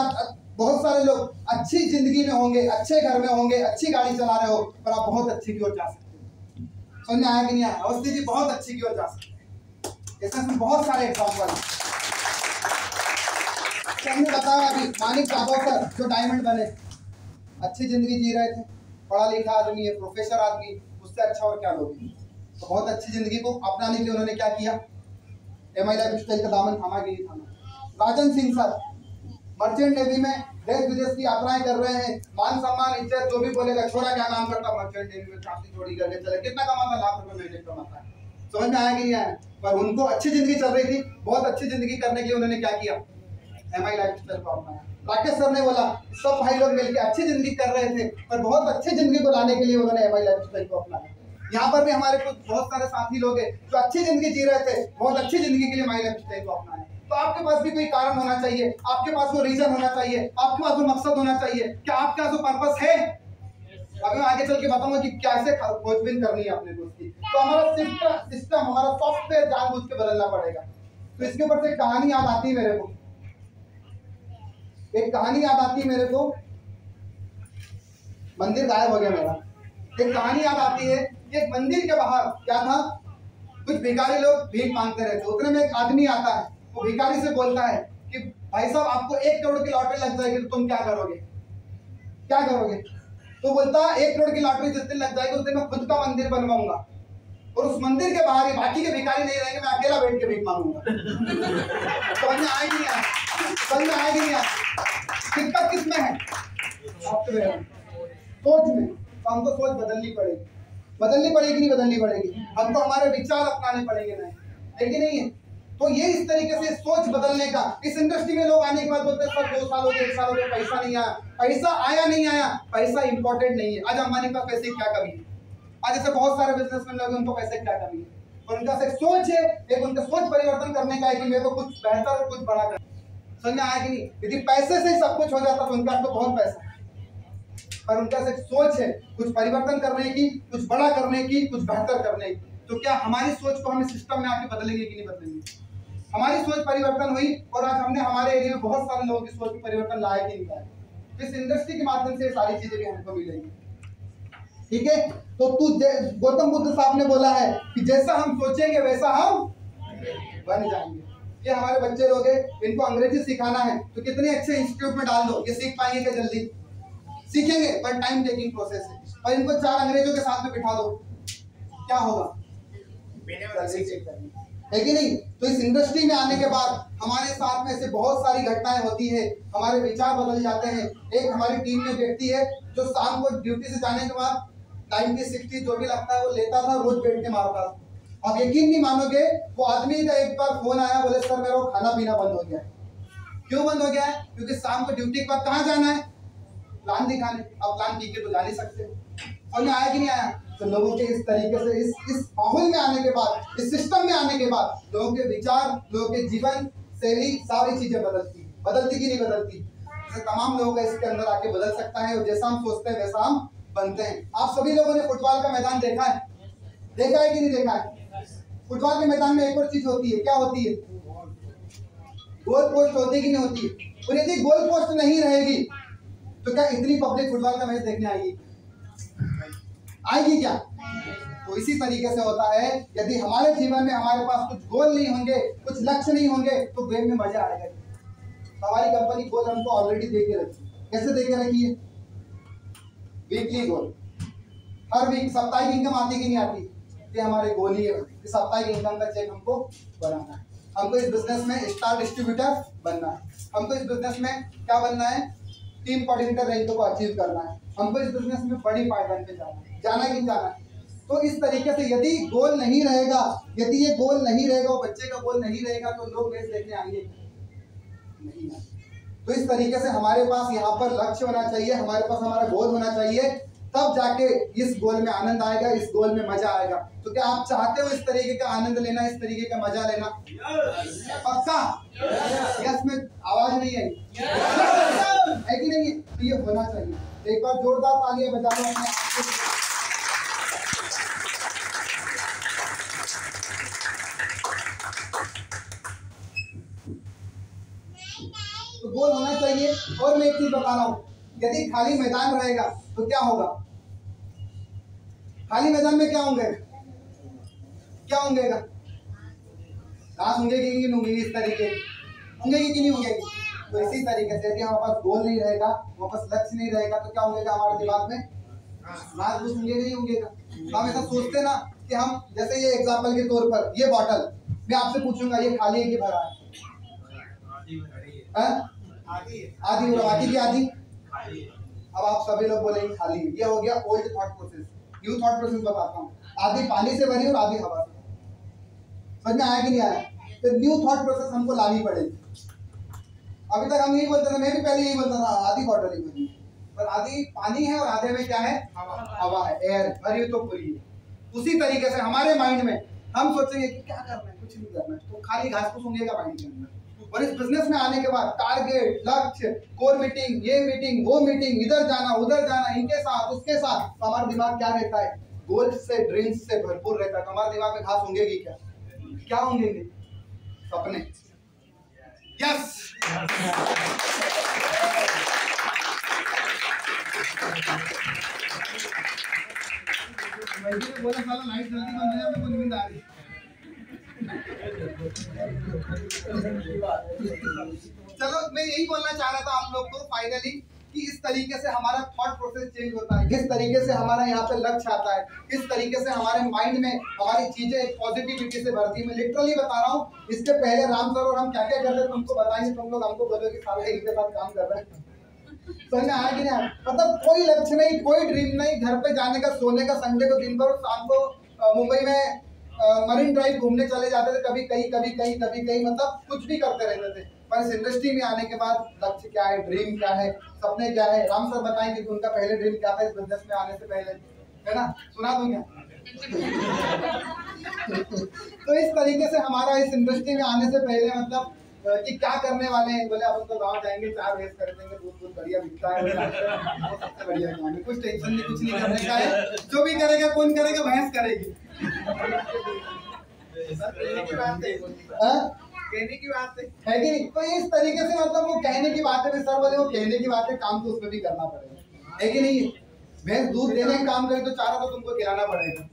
बहुत सारे लोग अच्छी जिंदगी में होंगे, अच्छे घर में होंगे, अच्छी गाड़ी चला रहे हो, पर आप बहुत अच्छी की ओर जा सकते हैं। समझ में आया कि नहीं आया? अवस्थी जी बहुत अच्छी की ओर जा सकते हैं। इसमें बहुत सारे एग्जाम्पल हमने बताया। अभी मानिक जाधव सर जो डायमंड बने, अच्छी जिंदगी जी रहे थे, पढ़ा लिखा आदमी है, प्रोफेसर आदमी, उससे अच्छा और क्या लोगे? तो बहुत अच्छी जिंदगी को अपनाने के लिए उन्होंने क्या किया? MI लाइफस्टाइल का दामन थामा कि नहीं थामा? Rajan Singh sir merchant navy में देश विदेश की यात्राएं कर रहे हैं, मान सम्मान इज्जत जो भी बोलेगा, छोरा क्या काम करता मर्चेंट नेवी में, काफी चोरी करके चले, कितना कमाता? लाख रुपए महीने कमाता है। समझ में आया कि नहीं आया? पर उनको अच्छी जिंदगी चल रही थी, बहुत अच्छी जिंदगी करने के लिए उन्होंने क्या किया? MI लाइफस्टाइल को अपनाया। राकेश सर ने बोला सब भाई लोग मिलकर अच्छी जिंदगी कर रहे थे, पर बहुत अच्छी जिंदगी को लाने के लिए उन्होंने MI लाइफस्टाइल को अपनाया। यहाँ पर भी हमारे कुछ बहुत सारे साथी लोग हैं जो अच्छी जिंदगी जी रहे थे, बहुत अच्छी जिंदगी के लिए MI लाइफस्टाइल को अपनाया। तो आपके पास भी कोई कारण होना चाहिए, आपके पास वो रीजन होना चाहिए, आपके पास वो मकसद होना चाहिए। क्या आपका जो पर्पस है? अभी मैं आगे चल के बताऊंगा कि कैसे खोजबीन करनी है अपने दोस्त की। तो हमारा सिस्टम, हमारा सॉफ्टवेयर जानबूझ के बदलना पड़ेगा। तो इसके ऊपर से एक कहानी याद आती है मेरे को, मंदिर गायब हो गया मेरा। एक कहानी याद आती है कि एक मंदिर के बाहर क्या था, कुछ भिखारी लोग भीख मांगते रहते। उतने में एक आदमी आता है, वो भिखारी से बोलता है कि भाई साहब आपको 1 करोड़ की लॉटरी लग जाएगी तो तुम क्या करोगे? तो बोलता है 1 करोड़ की लॉटरी जिस दिन लग जाएगी उस दिन मैं खुद का मंदिर बनवाऊंगा और उस मंदिर के बाहर ही बाकी के भिखारी नहीं रहेंगे, मैं अकेला बैठ के भीख मांगूंगा। समझ में आया कि नहीं आया? दिक्कत किसमें है? सॉफ्टवेयर, सोच में। तो हमको सोच बदलनी पड़ेगी नहीं बदलनी पड़ेगी? हमको हमारे विचार अपनाने पड़ेंगे, नहीं है कि नहीं है? तो ये इस तरीके से सोच बदलने का, इस इंडस्ट्री में लोग आने के बाद बोलते हैं सर 2 साल हो गए, 1 साल हो गए, पैसा नहीं आया। पैसा आया नहीं आया, पैसा इंपॉर्टेंट नहीं है। आज अंबानी का पैसे क्या कमी है? आज ऐसे बहुत सारे बिजनेसमैन लोग उनको पैसे क्या कमी है? और उनका एक सोच है, एक उनका सोच परिवर्तन करने का है कि मेरे को कुछ बेहतर और कुछ बड़ा करना। समझ में आया कि नहीं? यदि पैसे से ही सब कुछ हो जाता तो उनका तो बहुत पैसा है, पर उनका एक सोच है कुछ परिवर्तन करने की, कुछ बड़ा करने की, कुछ बेहतर करने की। तो क्या हमारी सोच को हम सिस्टम में आके बदलेंगे कि नहीं बदलेंगे? हमारी सोच परिवर्तन हुई और आज हमने हमारे एरिया में बहुत सारे लोगों की सोच में परिवर्तन लाया कि नहीं लाया। इस इंडस्ट्री के माध्यम से सारी चीजें भी हमको मिलेंगी। ठीक है, तो गौतम बुद्ध साहब ने बोला है कि जैसा हम सोचेंगे वैसा हम बन जाएंगे। ये हमारे बच्चे लोग हैं, इनको अंग्रेजी सिखाना है तो कितने अच्छे इंस्टीट्यूट में डाल दो, ये सीख पाएंगे क्या? जल्दी सीखेंगे, पर टाइम टेकिंग प्रोसेस है। और इनको 4 अंग्रेजों के साथ में बिठा दो, क्या होगा? है कि नहीं? तो इस इंडस्ट्री में आने के बाद हमारे साथ में ऐसे बहुत सारी घटनाएं होती है, हमारे विचार बदल जाते हैं। एक हमारी टीम में व्यक्ति है जो शाम को ड्यूटी से जाने के बाद 90-60 जो भी लगता है वो लेता था, रोज बैठ के मारता था। अब यकीन नहीं मानोगे, वो आदमी का एक बार फोन आया, बोले सर मेरा खाना पीना बंद हो गया है। क्यों बंद हो गया है? क्योंकि शाम को ड्यूटी के बाद कहाँ जाना है? प्लान दिखाने। अब प्लान ठीक है तो जा नहीं सकते। समझ में आया कि नहीं आया? तो लोगों के इस तरीके से इस माहौल में आने के बाद, इस सिस्टम में आने के बाद लोगों के विचार, लोगों के जीवन शैली, सारी चीजें बदलती कि नहीं बदलती? तमाम लोगों का इसके अंदर आके बदल सकता है और जैसा हम सोचते हैं वैसा हम बनते हैं। आप सभी लोगों ने फुटबॉल का मैदान देखा है कि नहीं देखा है? फुटबॉल के मैदान में एक और चीज होती है, क्या होती है? गोल पोस्ट होती है कि नहीं होती है? और यदि गोल पोस्ट नहीं रहेगी तो क्या इतनी पब्लिक फुटबॉल का मैच देखने आएगी क्या? तो इसी तरीके से होता है, यदि हमारे जीवन में हमारे पास कुछ गोल नहीं होंगे, कुछ लक्ष्य नहीं होंगे तो गेम में मजा आएगा। हमारी कंपनी गोल हमको ऑलरेडी दे के रखी। कैसे दे के रखी है? वीकली गोल, हर वीक साप्ताहिक इनकम आती कि नहीं आती? ये हमारे गोल ही है। साप्ताहिक इनकम का चेक हमको बनाना है। हमको इस बिजनेस में स्टार डिस्ट्रीब्यूटर बनना है। हमको इस बिजनेस में क्या बनना है? टीम कोऑर्डिनेटर रैंक को अचीव करना है। हमको इस बिजनेस में बड़ी पायदान पे जाना है कि जाना है। तो इस तरीके से यदि गोल नहीं रहेगा, यदि ये गोल नहीं रहेगा, वो बच्चे का गोल नहीं रहेगा तो लोग मैच देखने आएंगे नहीं आएंगे। तो इस तरीके से हमारे पास यहाँ पर लक्ष्य होना चाहिए, हमारे पास हमारा गोल होना चाहिए, तब जाके इस गोल में आनंद आएगा, इस गोल में मजा आएगा। तो क्या आप चाहते हो इस तरीके का आनंद लेना, इस तरीके का मजा लेना? पक्का? यस में आवाज नहीं आई है कि नहीं? तो ये होना चाहिए। एक बार जोरदार तालियां बजा लो अपने आप को। तो गोल होना चाहिए। और मैं एक चीज बता रहा हूँ, यदि खाली मैदान रहेगा तो क्या होगा? खाली मैदान में क्या होंगे? घास होंगेगी कि नहीं होंगेगी? इस तरीके होंगेगी कि नहीं होंगेगी? तो इसी तरीके से यदि हमारे पास गोल नहीं रहेगा, हमारे पास लक्ष्य नहीं रहेगा तो क्या होंगेगा हमारे दिमाग में? घास घूस होंगे नहीं होंगेगा। हम ऐसा सोचते ना कि हम, जैसे ये एग्जाम्पल के तौर पर ये बॉटल, मैं आपसे पूछूंगा ये खाली है कि भरा है? आधी और बाकी की आधी। अब आप सभी लोग बोलेंगे खाली है। ये हो गया old thought process. New thought process बताता हूँ, आधी पानी से भरी और आधी हवा से। समझ में आया कि नहीं आया? तो न्यू थॉट प्रोसेस हमको लानी पड़ेगी। अभी तक हम यही बोलते थे, मैं भी पहले यही बोलता था, आधी बॉटल ही भरी है, पर आधी पानी है और आधे में क्या है? हवा है, एयर। भरी तो पूरी है। उसी तरीके से हमारे माइंड में हम सोचेंगे कि क्या करना है, कुछ नहीं करना है, तो खाली घास फूस होंगेगा माइंड के अंदर। और इस बिजनेस में आने के बाद टारगेट, लक्ष्य, कोर मीटिंग, ये मीटिंग, वो मीटिंग, इधर जाना, उधर जाना, इनके साथ, उसके साथ, तो हमारा दिमाग क्या रहता है? गोल्स से, ड्रीम्स से भरपूर रहता है। तो हमारे दिमाग में घास होंगेगी क्या होंगे? सपने। यस। बोला साला लाइट जल्दी बंद हो जाए, मेरे को नींद आ रही। चलो मैं यही बोलना चाह रहा था आप लोग को फाइनली कि इस तरीके से हमारा थॉट प्रोसेस चेंज होता है, किस तरीके से हमारा यहाँ पे लक्ष्य आता है, किस तरीके से हमारे माइंड में हमारी चीजें पॉजिटिविटी से भरती है। मैं लिटरली बता रहा हूँ, इसके पहले राम सर और हम क्या क्या करते हैं तुमको बताएंगे, तुम लोग हमको बोलोगे सारे एक के साथ काम कर रहे हैं। समझ में आया कि नहीं? मतलब कोई लक्ष्य नहीं, कोई ड्रीम नहीं, घर पे जाने का, सोने का, संडे को दिन भर, शाम को मुंबई में मरीन ड्राइव घूमने चले जाते थे, कभी कहीं, मतलब कुछ भी करते रहते थे। पर इस इंडस्ट्री में आने के बाद लक्ष्य क्या है, ड्रीम क्या है, सपने क्या है? राम सर बताएंगे कि उनका पहले ड्रीम क्या था इस बिजनेस में आने से पहले, है ना? सुना दूं क्या? तो इस तरीके से हमारा इस इंडस्ट्री में आने से पहले मतलब कि क्या करने वाले हैं, बोले अपन तो गाँव जाएंगे, 4 भैंस कर देंगे, दूध बढ़िया बिकता है, सबसे बढ़िया काम है, कुछ टेंशन नहीं, कुछ नहीं करने का है, जो भी करेगा कौन करेगा? भैंस करेगी। कहने की बात है कि नहीं? तो इस तरीके से मतलब वो कहने की बात है, सर बोले वो कहने की बात है, काम तो उसमें भी करना पड़ेगा, है कि नहीं? भैंस दूध देने का काम करे तो चारा तो तुमको खिलाना पड़ेगा।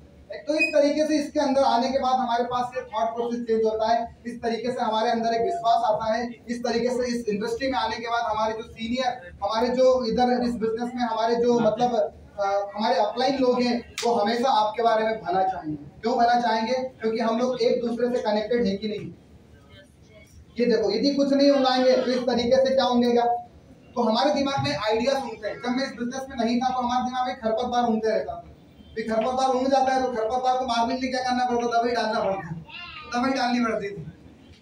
तो इस तरीके से इसके अंदर आने के बाद हमारे पास ये थॉट प्रोसेस चेंज होता है, इस तरीके से हमारे अंदर एक विश्वास आता है, इस तरीके से इस इंडस्ट्री में आने के बाद हमारे जो सीनियर, हमारे जो इधर इस बिजनेस में हमारे जो मतलब हमारे अपलाइन लोग हैं वो हमेशा आपके बारे में भला चाहेंगे। क्यों भला चाहेंगे? क्योंकि हम लोग एक दूसरे से कनेक्टेड है कि नहीं। ये देखो, यदि कुछ नहीं उगाएंगे तो इस तरीके से क्या उगेगा? तो हमारे दिमाग में आइडिया उगते हैं। जब मैं इस बिजनेस में नहीं था तो हमारे दिमाग में खरपतवार उगते रहता था, खरपतवार उग जाता है तो खरपतवार को मारने के लिए क्या करना पड़ता? दवाई डालना पड़ता, दवाई डालनी पड़ती थी,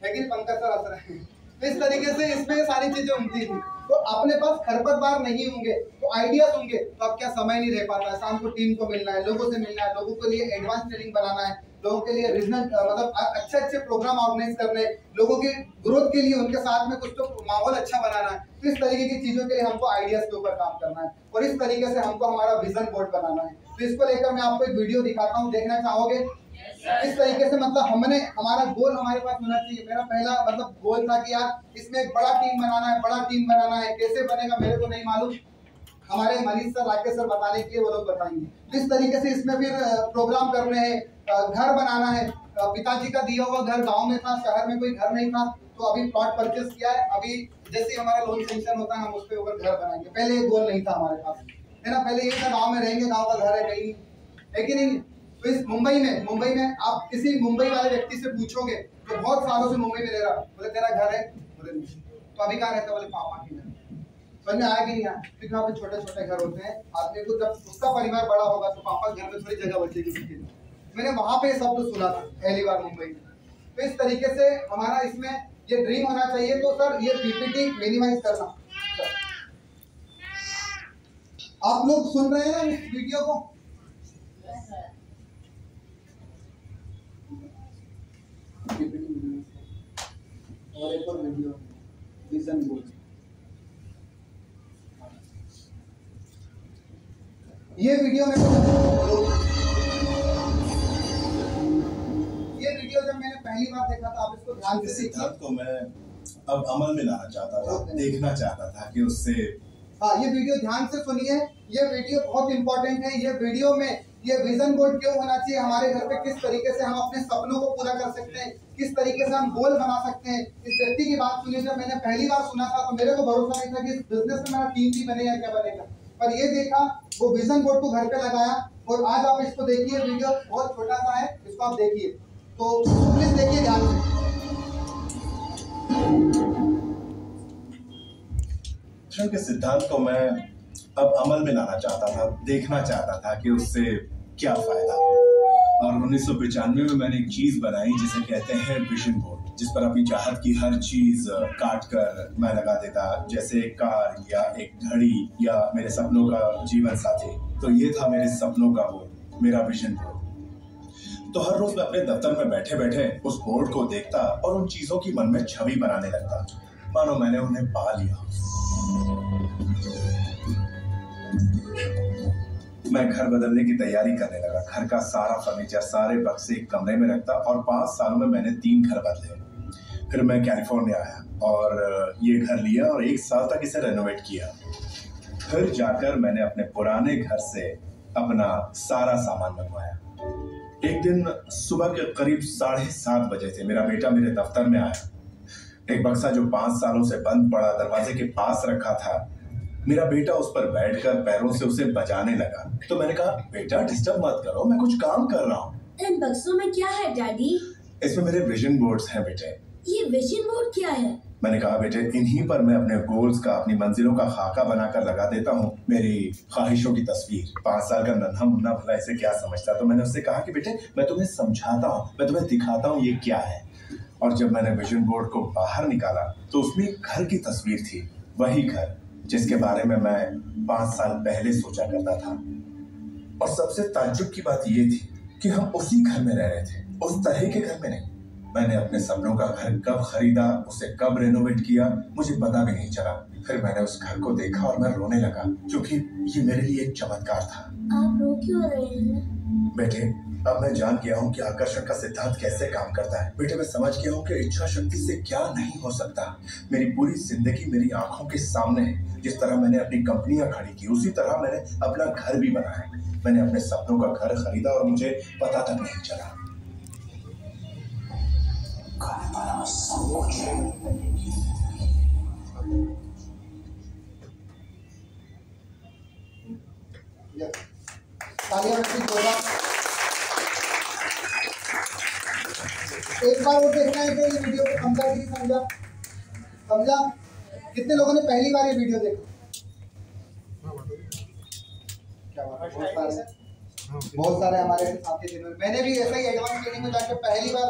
लेकिन पंकज सर असर है। तो इस तरीके से इसमें सारी चीजें उगती थी। तो अपने पास खरपतवार नहीं होंगे तो आइडियाज होंगे, तो अब क्या समय नहीं रह पाता है, शाम को टीम को मिलना है, लोगों से मिलना है, लोगों के लिए एडवांस ट्रेनिंग बनाना है, लोगों के लिए रीजनल मतलब अच्छे अच्छे प्रोग्राम ऑर्गेनाइज करने, लोगों की ग्रोथ के लिए उनके साथ में कुछ तो माहौल अच्छा बनाना है। तो इस तरीके की चीजों के लिए हमको आइडियाज के ऊपर काम करना है और इस तरीके से हमको हमारा विजन बोर्ड बनाना है। तो इसको लेकर मैं आपको एक वीडियो दिखाता हूँ, देखना चाहोगे? इस तरीके से मतलब हमने हमारा गोल हमारे पास होना चाहिए। मेरा पहला मतलब गोल था कि यार इसमें एक बड़ा टीम बनाना है, बड़ा टीम बनाना है। कैसे बनेगा मेरे को नहीं मालूम, हमारे मनीष सर, राकेश सर बताने के लिए वो लोग बताएंगे। इस तरीके से इसमें फिर प्रोग्राम करने हैं, घर बनाना है। पिताजी का दिया हुआ घर गांव में था, शहर में कोई घर नहीं था, तो अभी प्लॉट परचेस किया है। अभी जैसे हमारा लोन सेंक्शन होता है हम उस पे ऊपर घर बनाएंगे। पहले ये गोल नहीं था हमारे पास, है ना। पहले ये था गाँव में रहेंगे, गाँव का घर है कहीं, है कि नहीं। तो इस मुंबई में आप किसी मुंबई वाले व्यक्ति से पूछोगे जो बहुत सालों से मुंबई में रह रहा, बोले तेरा घर है? बोले नहीं। तो अभी कहाँ रहता? बोले पापा के घर। समझ में आया कि नहीं आया? क्योंकि वहाँ पे छोटे छोटे घर होते हैं। आदमी को जब उसका परिवार बड़ा होगा तो पापा के घर में थोड़ी जगह बचेगी उसके लिए। मैंने वहाँ पे शब्द सुना था पहली बार मुंबई में। तो इस तरीके से हमारा इसमें ये ड्रीम होना चाहिए। तो सर ये पीपीटी मिनिमाइज करना, आप लोग सुन रहे हैं ना इस वीडियो को? और एक और वीडियो विजन बोर्ड, ये वीडियो में ये वीडियो जब मैंने पहली बार देखा था, आप इसको ध्यान से देखिए। तो मैं अब अमल में लाना चाहता था, देखना चाहता था कि उससे ये वीडियो ध्यान से सुनिए। ये वीडियो बहुत इंपॉर्टेंट है। ये वीडियो में ये विजन बोर्ड क्यों होना चाहिए हमारे घर पे, किस तरीके से हम अपने सपनों को पूरा कर सकते हैं, किस तरीके से हम गोल बना सकते हैं। इस व्यक्ति की बात सुनिए। जब मैंने पहली बार सुना था तो मेरे को भरोसा नहीं था कि इस बिजनेस में मेरा टीम भी बनेगा क्या बनेगा, पर ये देखा, वो विजन बोर्ड को घर पे लगाया और आज आप इसको देखिए। वीडियो बहुत छोटा सा है, इसको आप देखिए, तो प्लीज देखिए ध्यान से। के सिद्धांत को मैं अब अमल में लाना चाहता था, देखना चाहता था कि उससे क्या फायदा। और 1995 में मैंने एक चीज बनाई जिसे कहते हैं विजन बोर्ड, जिस पर अपनी चाहत की हर चीज काट कर मैं लगा देता, जैसे एक कार या एक घड़ी या मेरे सपनों का जीवन साथी। तो ये था मेरे सपनों का बोर्ड, मेरा विजन बोर्ड। तो हर रोज मैं अपने दफ्तर में बैठे बैठे उस बोर्ड को देखता और उन चीजों की मन में छवि बनाने लगता, मानो मैंने उन्हें पा लिया। मैं घर बदलने की तैयारी करने लगा। घर का सारा फर्नीचर, सारे बक्से एक कमरे में रखता और 5 सालों में मैंने 3 घर बदले। फिर मैं कैलिफोर्निया आया और ये घर लिया और 1 साल तक इसे रेनोवेट किया। फिर जाकर मैंने अपने पुराने घर से अपना सारा सामान मंगवाया। एक दिन सुबह के करीब 7:30 बजे थे। मेरा बेटा मेरे दफ्तर में आया। एक बक्सा जो 5 सालों से बंद पड़ा दरवाजे के पास रखा था, मेरा बेटा उस पर बैठकर पैरों से उसे बजाने लगा। तो मैंने कहा, बेटा डिस्टर्ब मत करो, मैं कुछ काम कर रहा हूँ। इन बक्सों में क्या है डैडी? इसमें मेरे विजन बोर्ड्स हैं बेटे। ये विजन बोर्ड क्या है? मैंने कहा, बेटे इन्हीं पर मैं अपने गोल्स का, अपनी मंजिलों का खाका बनाकर लगा देता हूँ, मेरी ख्वाहिशों की तस्वीर। 5 साल का नन्हा मुन्ना भला इसे क्या समझता। तो मैंने उससे कहा कि बेटे मैं तुम्हें समझाता हूँ, मैं तुम्हें दिखाता हूँ ये क्या है। और जब मैंने विजन बोर्ड को बाहर निकाला तो उसमें एक घर की तस्वीर थी, वही घर जिसके बारे में मैं 5 साल पहले सोचा करता था। और सबसे ताज्जुब की बात ये थी कि हम उसी घर में रह रहे थे, उस तरह के घर में नहीं। मैंने अपने सपनों का घर कब खरीदा, उसे कब रेनोवेट किया, मुझे पता भी नहीं चला। फिर मैंने उस घर को देखा और मैं रोने लगा, क्योंकि ये मेरे लिए एक चमत्कार था। आप रो क्यों रहे हैं? बेटे अब मैं जान गया हूँ कि आकर्षण का सिद्धांत कैसे काम करता है। बेटे मैं समझ गया हूँ कि इच्छा शक्ति से क्या नहीं हो सकता। मेरी पूरी जिंदगी मेरी आंखों के सामने है। जिस तरह मैंने अपनी कंपनियां खड़ी की उसी तरह मैंने अपना घर भी बनाया। मैंने अपने सपनों का घर खरीदा और मुझे पता तक नहीं चला। सब कुछ एक बार वो देखना है कि ये वीडियो को समझा कि नहीं समझा। समझा? कितने लोगों ने पहली बार ये वीडियो देखा? क्या बात है, बहुत सारे हमारे साथी जिन्होंने, मैंने भी ऐसा ही एडवांस ट्रेनिंग में जाकर पहली बार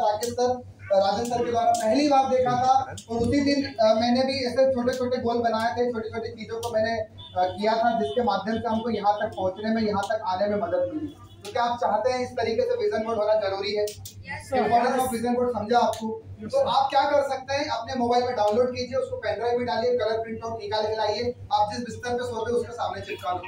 राजन सर के द्वारा पहली बार देखा था। और उसी दिन मैंने भी ऐसे छोटे छोटे गोल बनाए थे, छोटी छोटी चीजों को मैंने किया था जिसके माध्यम से हमको यहाँ तक पहुँचने में, यहाँ तक आने में मदद मिली। तो क्या आप चाहते हैं इस तरीके से विजन बोर्ड होना जरूरी है? इंपॉर्टेंस ऑफ विजन बोर्ड समझा आपको? तो आप क्या कर सकते हैं, अपने मोबाइल में डाउनलोड कीजिए, उसको पेन ड्राइव में डालिए, कलर प्रिंट आउट निकाल के लाइए, आप जिस बिस्तर पे सोते उसके सामने चिपका लो,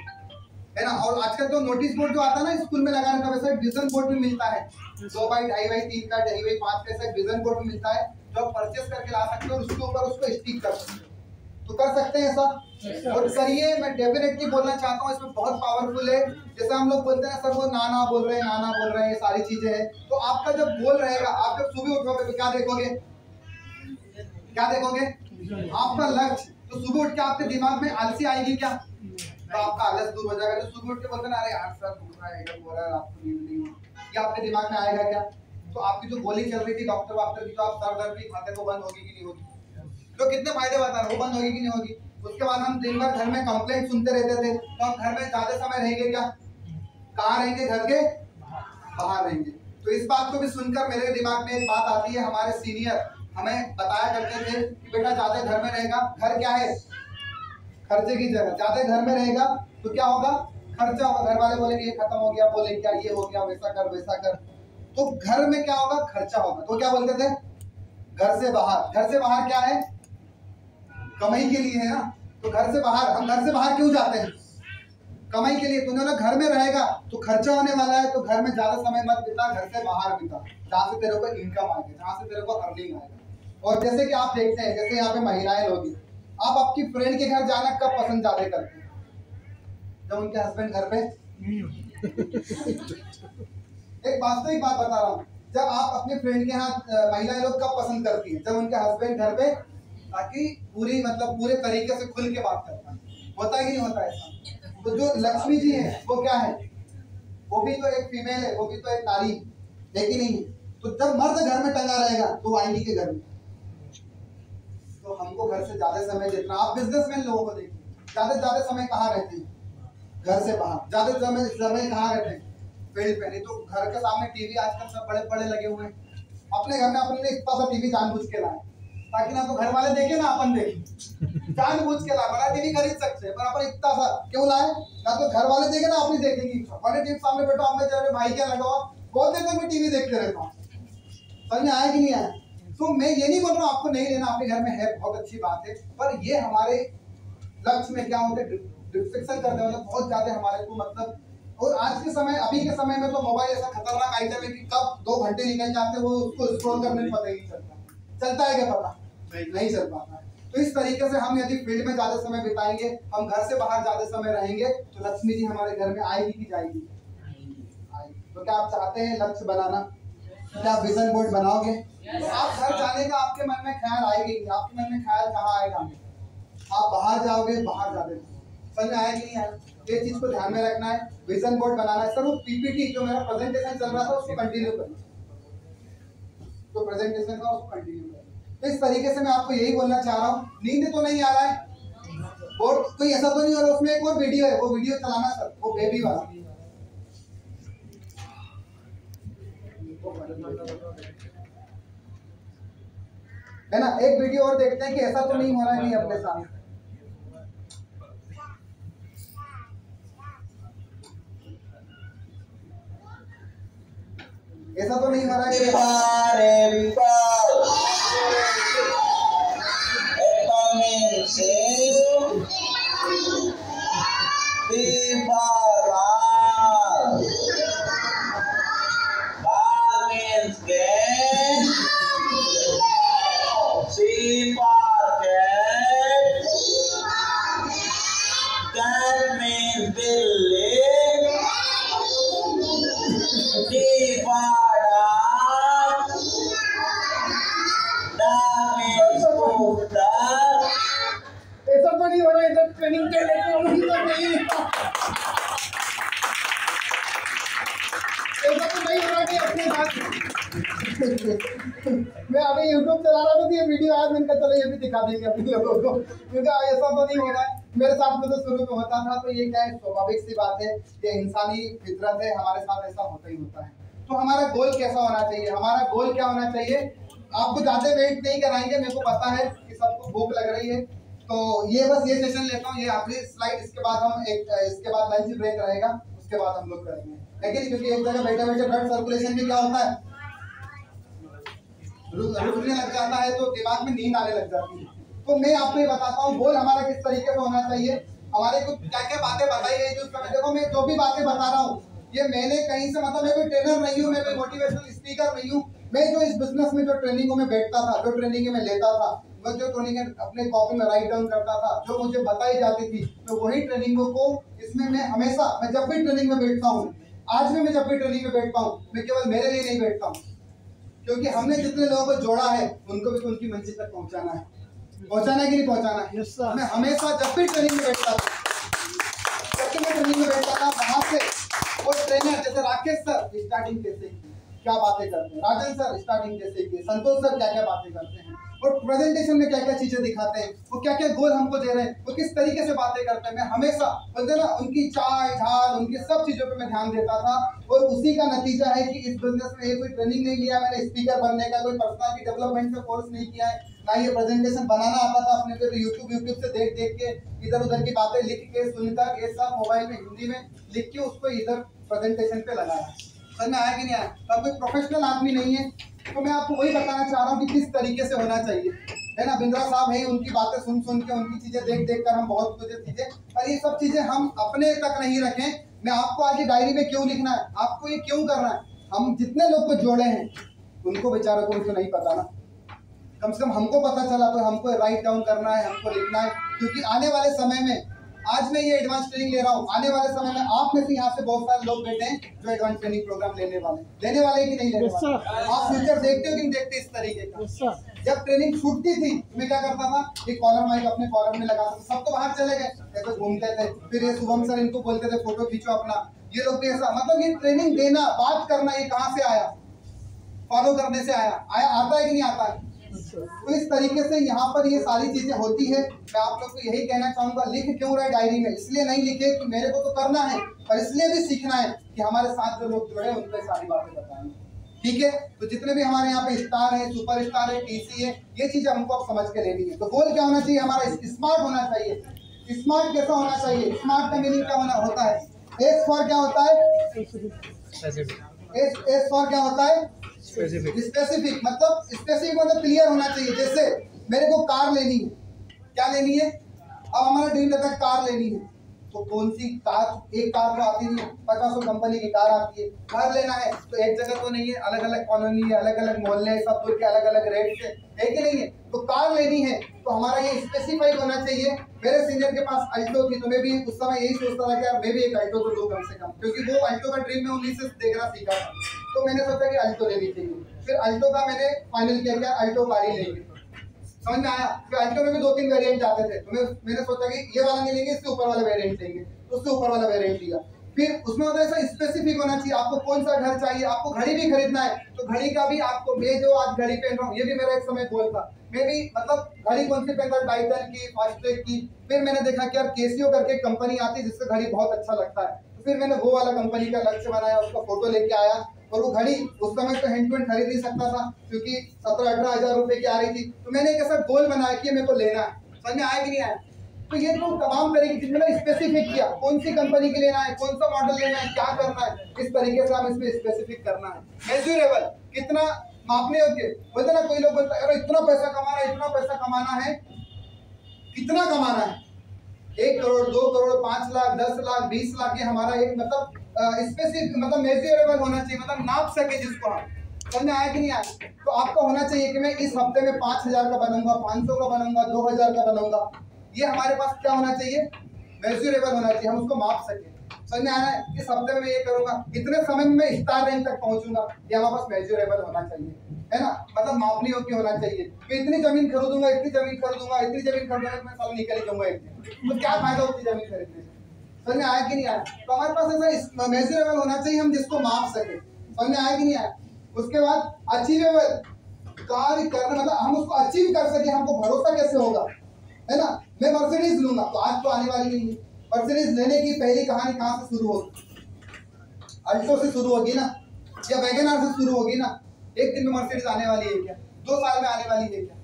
है ना। और आजकल तो नोटिस बोर्ड जो आता है ना स्कूल में लगाने का, वैसा विजन बोर्ड भी मिलता है 2 बाई 2.5 बाई 3 का 2.5 बाई 5 का ऐसा विजन बोर्ड भी मिलता है जो आप परचेस करके ला सकते हो और उसके ऊपर उसको स्टिक कर सकते हो। तो कर सकते हैं ऐसा, और करिए। मैं डेफिनेटली बोलना चाहता हूँ इसमें बहुत पावरफुल है। जैसे हम लोग बोलते हैं सर वो नाना बोल रहे हैं, नाना बोल रहे हैं, ये सारी चीजें हैं। तो आपका जब बोल रहेगा, आप जब सुबह उठोगे तो क्या देखोगे? क्या देखोगे? आपका लक्ष्य। तो सुबह उठ के आपके दिमाग में आलसी आएगी क्या? तो आपका आलस दूर हो जाएगा। तो सुबह उठ के बोलते ना अरे यार सर बोल रहा है आपको नींद नहीं हो, ये आपके दिमाग में आएगा क्या? तो आपकी जो गोली चल रही थी डॉक्टर की, तो आप सर दर्द की खाते को बंद होगी कि नहीं होगी? तो कितने फायदे बता रहे, वो बंद होगी कि नहीं होगी? उसके बाद हम दिन भर घर में कंप्लेंट सुनते रहते थे, तो हम घर में ज्यादा समय रहेंगे क्या? कहाँ रहेंगे? घर के बाहर रहेंगे। तो इस बात को भी सुनकर मेरे दिमाग में एक बात आती है, हमारे सीनियर हमें बताया करते थे कि बेटा ज्यादा घर में रहेगा, घर क्या है? खर्चे की जगह। ज्यादा घर में रहेगा तो क्या होगा? खर्चा होगा। घर वाले बोलेंगे ये खत्म हो गया, बोले क्या ये हो गया, वैसा कर वैसा कर। तो घर में क्या होगा? खर्चा होगा। तो क्या बोलते थे? घर से बाहर। घर से बाहर क्या है? कमाई के लिए है ना। तो घर से बाहर, हम घर से बाहर क्यों जाते हैं? कमाई के लिए। तूने ना घर में रहेगा तो खर्चा होने वाला है, तो घर में ज्यादा समय मत बिता, घर से बाहर बिता, जहाँ से तेरे को इनकम आएगी, जहाँ से तेरे को अर्निंग आएगा। और जैसे कि आप देखते हैं, जैसे यहाँ पे महिलाएं लोग, आप आपकी फ्रेंड के घर जाना कब पसंद ज्यादा करते हैं? जब उनके हस्बैंड घर पे। एक वास्तविक बात बता रहा हूँ, जब आप अपने फ्रेंड के यहाँ महिलाएं लोग कब पसंद करती है? जब उनके हस्बैंड घर पे, ताकि पूरे तरीके से खुल के बात करता है। होता है कि नहीं होता ऐसा? तो जो लक्ष्मी जी है वो क्या है? वो भी तो एक फीमेल है, वो भी तो एक नारी है कि नहीं? तो जब मर्द घर में टंगा रहेगा तो आएंगी के घर में। तो हमको घर से ज्यादा समय देना। आप बिजनेसमैन लोगों को देखिए, ज्यादा समय कहाँ रहते हैं? घर से बाहर। ज्यादा समय कहाँ रहते हैं? फील्ड पे। नहीं तो घर के सामने टीवी आजकल सब बड़े बड़े लगे हुए हैं। अपने घर में अपने लिए इतना सा टीवी जानबूझ के लाए, ताकि ना तो घर वाले देखे ना अपन देखें। जानबूझ के लाए। बड़ा टीवी खरीद सकते हैं पर अपन इतना सा क्यों लाए? ना तो घर वाले देखे ना अपनी देखेंगे। बड़े टीवी सामने बैठो, हमने जब भाई क्या लगा हुआ बहुत देर तक मैं टीवी देखते रहता हूँ। समझ में आया कि नहीं आया? तो मैं ये नहीं बोल रहा हूँ आपको नहीं लेना, आपके घर में है, बहुत अच्छी बात है। पर ये हमारे लक्ष्य में क्या होते हैं? डिस्ट्रैक्शन करते हैं, बहुत ज्यादा हमारे को मतलब। और आज के समय, अभी के समय में तो मोबाइल ऐसा खतरनाक आइटम है कि कब 2 घंटे निकल जाते हैं वो उसको स्क्रॉल करने में पता ही नहीं चलता। चलता है क्या? पता नहीं चल पाता है। तो इस तरीके से हम यदि फील्ड में ज्यादा समय बिताएंगे, हम घर से बाहर ज्यादा समय रहेंगे, तो लक्ष्मी जी हमारे घर में आएगी कि जाएगी? आएगी। तो क्या आप चाहते हैं लक्ष्य बनाना? क्या विजन बोर्ड बनाओगे? तो आप घर जाने का आपके मन में ख्याल आएगी। आपके मन में ख्याल कहाँ आएगा? आप बाहर जाओगे, बाहर जाते समझ में आया कि नहीं आया? ये चीज को ध्यान में रखना है। विजन बोर्ड बनाना है। सर वो पीपीटी जो मेरा प्रेजेंटेशन चल रहा था उसको कंटिन्यू करना, तो प्रेजेंटेशन का उसको कंटिन्यू करना। तो इस तरीके से मैं आपको यही बोलना चाह रहा हूँ। नींद तो नहीं आ रहा है और कोई ऐसा तो नहीं हो रहा? उसमें एक और वीडियो है, वो वीडियो चलाना सर, वो बेबी वाला। है ना? एक वीडियो और देखते हैं कि ऐसा तो नहीं हो रहा है नहीं अपने साथ। ऐसा तो नहीं हो रहा है नहीं हो रहा इधर ट्रेनिंग दे लेते हो नहीं ऐसा तो नहीं हो रहा कि अपने साथ मैं अभी YouTube चला रहा था तो ये वीडियो आया, मैंने कहा चलो ये भी दिखा देंगे अपने लोगों को, क्योंकि ऐसा तो नहीं हो रहा है। मेरे साथ में तो शुरू में होता था, तो ये क्या है, स्वाभाविक सी बात है, ये इंसानी फितरत है, हमारे साथ ऐसा होता ही होता है। तो हमारा गोल कैसा होना चाहिए? हमारा गोल क्या होना चाहिए? आपको ज्यादा वेट नहीं कराएंगे, मेरे को पता है कि सबको भूख लग रही है, तो ये बस ये सेशन लेता हूँ, ये आखिरी स्लाइड, इसके बाद हम इसके बाद लंच ब्रेक रहेगा, उसके बाद हम लोग करेंगे, लेकिन क्योंकि एक जगह बैठे बैठे ब्लड सर्कुलेशन भी क्या होता है, रुकने लग जाता है, तो दिमाग में नींद आने लग जाती है। तो मैं आपको ये बताता हूँ गोल हमारा किस तरीके से होना चाहिए। हमारे को क्या क्या बातें बताई है जो समय, देखो मैं जो भी बातें बता रहा हूँ ये मैंने कहीं से, मतलब मैं कोई ट्रेनर नहीं हूँ, मैं कोई मोटिवेशनल स्पीकर नहीं हूँ। मैं जो इस बिजनेस में जो ट्रेनिंगों में बैठता था, जो ट्रेनिंग में लेता था, मैं जो ट्रेनिंग अपने कॉपी में राइट डाउन करता था, जो मुझे बताई जाती थी, तो वही ट्रेनिंगों को इसमें मैं हमेशा, मैं जब भी ट्रेनिंग में बैठता हूँ, आज भी मैं जब भी ट्रेनिंग में बैठता हूँ, मैं केवल मेरे लिए नहीं बैठता हूँ, क्योंकि हमने जितने लोगों को जोड़ा है उनको भी तो उनकी मंजिल तक पहुंचाना है, पहुंचाना है कि नहीं पहुंचाना है। yes, मैं हमेशा जब भी ट्रेनिंग में बैठता था, जब भी मैं ट्रेनिंग में बैठता था, वहां से वो ट्रेनर जैसे राकेश सर स्टार्टिंग कैसे की, क्या बातें करते हैं, राजन सर स्टार्टिंग कैसे की, संतोष सर क्या क्या बातें करते हैं, और प्रेजेंटेशन में क्या क्या चीजें दिखाते हैं, वो क्या क्या गोल हमको दे रहे हैं, वो किस तरीके से बातें करते हैं, मैं हमेशा बोलते ना उनकी चाल ढाल, उनकी सब चीजों पे मैं ध्यान देता था। और उसी का नतीजा है कि इस बिजनेस में कोई ट्रेनिंग नहीं लिया मैंने स्पीकर बनने का, कोई पर्सनालिटी डेवलपमेंट का कोर्स नहीं किया है, ना ये प्रेजेंटेशन बनाना आता था अपने को, यूट्यूब से देख देख के इधर उधर की बातें लिख के सुनकर, ये सब मोबाइल में हिंदी में लिख के उसको इधर प्रेजेंटेशन पे लगाया। समझ में आया कि नहीं आया? तो अब कोई प्रोफेशनल आदमी नहीं है, तो मैं आपको वही बताना चाह रहा हूँ कि किस तरीके से होना चाहिए, है ना। बिंद्रा साहब है, उनकी बातें सुन सुन के, उनकी चीजें देख देख कर हम बहुत कुछ चीजें, और ये सब चीजें हम अपने तक नहीं रखें। मैं आपको आगे डायरी में क्यों लिखना है, आपको ये क्यों करना है, हम जितने लोग को जोड़े हैं उनको बेचारों को उनको नहीं पता ना, कम से कम हमको पता चला, तो हमको राइट डाउन करना है, हमको लिखना है, क्योंकि आने वाले समय में, आज मैं ये एडवांस ट्रेनिंग ले रहा हूँ, आने वाले समय में आप में से यहाँ से बहुत सारे लोग बैठे हैं जो एडवांस ट्रेनिंग प्रोग्राम लेने वाले कि नहीं लेने वाले। आप फ्यूचर देखते हो कि नहीं देखते इस तरीके का। जब ट्रेनिंग छूटती थी मैं क्या करता था, ये कॉलर माइक अपने कॉलर में लगाता था, सब तो बाहर चले गए, ऐसे घूमते थे, फिर ये शुभम सर इनको बोलते थे फोटो खींचो अपना, ये लोग भी ऐसा, मतलब ये ट्रेनिंग देना, बात करना, ये कहाँ से आया, फॉलो करने से आया, आता है कि नहीं आता है। तो इस तरीके से यहाँ पर ये सारी चीजें होती है। मैं आप लोग को यही कहना चाहूंगा, लिख क्यों रहे डायरी में, इसलिए नहीं लिखे कि मेरे को तो करना है, और इसलिए भी सीखना है कि हमारे साथ जो लोग जुड़े उनको सारी बातें बताएंगे, ठीक है। तो जितने भी हमारे यहाँ पे स्टार है, सुपर स्टार है, टीसी है, ये चीजें हमको अब समझ के लेनी है। तो गोल क्या होना चाहिए हमारा, स्मार्ट होना चाहिए। स्मार्ट कैसा होना चाहिए, स्मार्ट का मीनिंग क्या होता है, एस फॉर क्या होता है, एस फॉर क्या होता है, स्पेसिफिक, मतलब स्पेसिफिक मतलब क्लियर होना चाहिए। जैसे मेरे को कार लेनी है, क्या लेनी है, अब हमारा ड्रीम रहता है कार लेनी है, तो कौन सी कार, एक कार तो आती नहीं है, 50 कंपनी की कार आती है। घर लेना है तो एक जगह तो नहीं है, अलग अलग कॉलोनी है, अलग अलग मोहल्ले, सब के अलग अलग रेट है कि नहीं है। तो कार लेनी है तो हमारा ये स्पेसिफाइड होना चाहिए। मेरे सीनियर के पास अल्टो थी, तो मैं भी उस समय यही सोचता था कि यार मैं भी एक अल्टो तो लूं कम से कम, क्योंकि वो अल्टो का ड्रीम में उन्हीं से देखना सीखा था। तो मैंने सोचा कि अल्टो लेनी चाहिए, फिर अल्टो का मैंने फाइनल किया कि अल्टो कार ही लेंगे। समझ में आया। फिर अल्टो में भी 2-3 वेरिएंट आते थे, तो मैंने सोचा कि ये वाला नहीं लेंगे, इससे ऊपर वाला वेरिएंट लेंगे, तो उससे ऊपर वाला वेरिएंट लिया। फिर उसमें मतलब ऐसा स्पेसिफिक होना चाहिए, आपको कौन सा घर चाहिए, आपको घड़ी भी खरीदना है तो घड़ी का भी आपको, मैं जो आज घड़ी पहन रहा हूँ ये भी मेरा एक समय गोल था, मैं भी मतलब घड़ी कौन सी पहनता, टाइटन की, फास्ट्रेक की। फिर मैंने देखा कि यार केसियो करके कंपनी आती है जिससे घड़ी बहुत अच्छा लगता है, तो फिर मैंने वो वाला कंपनी का लक्ष्य बनाया, उसका फोटो लेके आया। और वो घड़ी उस समय तो हैंड टू हैंड खरीद नहीं सकता था, क्योंकि 17-18 हज़ार रुपए की आ रही थी। तो मैंने एक ऐसा गोल बनाया कि मेरे को लेना है। समझ में आया कि नहीं आया। तो ये तो तमाम तरीके की मैंने स्पेसिफिक किया, कौन सी कंपनी के लेना है, कौन सा मॉडल लेना है, क्या करना है, इस तरीके से हम इसमें स्पेसिफिक करना है। मेजरेबल, कितना मापने योग्य। बोलते ना कोई लोग बोलते हैं अरे इतना पैसा कमाना है, इतना पैसा कमाना है, कितना कमाना है, 1 करोड़, 2 करोड़, 5 लाख, 10 लाख, 20 लाख, ये हमारा एक मतलब स्पेसिफिक, मतलब मेजरेबल होना चाहिए, मतलब नाप सके जिसको हम। समझ में आया कि नहीं आया। तो आपका होना चाहिए कि मैं इस हफ्ते में 5,000 का बनाऊंगा, 500 का बनाऊंगा, 2,000 का बनाऊंगा। ये हमारे पास क्या होना चाहिए, मेजरेबल होना चाहिए, हम उसको माप सके। समझ में आ रहा है, इस हफ्ते में मैं ये करूंगा, इतने समय में मैं स्टार रैंक तक पहुंचूंगा, ये हमारे पास मेजरेबल होना चाहिए। है ना, मतलब मापनी योग्य होना चाहिए। मैं इतनी जमीन खरीदूंगा, इतनी जमीन खरीदूंगा, इतनी जमीन खरीदूंगा, मैं साल निकल ही जाऊंगा एक दिन, तो क्या फायदा उतनी जमीन खरीदने से? समझ में आया कि नहीं आया? तो हमारे पास ऐसा मेजरेबल होना चाहिए, हम जिसको माप सके। समझ में आया कि नहीं आया? उसके बाद अचीवेबल, कार्य करना मतलब हम उसको अचीव कर सके, हमको भरोसा कैसे होगा, है ना। मैं मर्सिडीज लूंगा, तो आज तो आने वाली नहीं है। मर्सिडीज लेने की पहली कहानी कहाँ से शुरू होगी? अल्टो से शुरू होगी ना, या वैगनआर से शुरू होगी ना। एक दिन में मर्सिडीज आने वाली है क्या? 2 साल में आने वाली है क्या?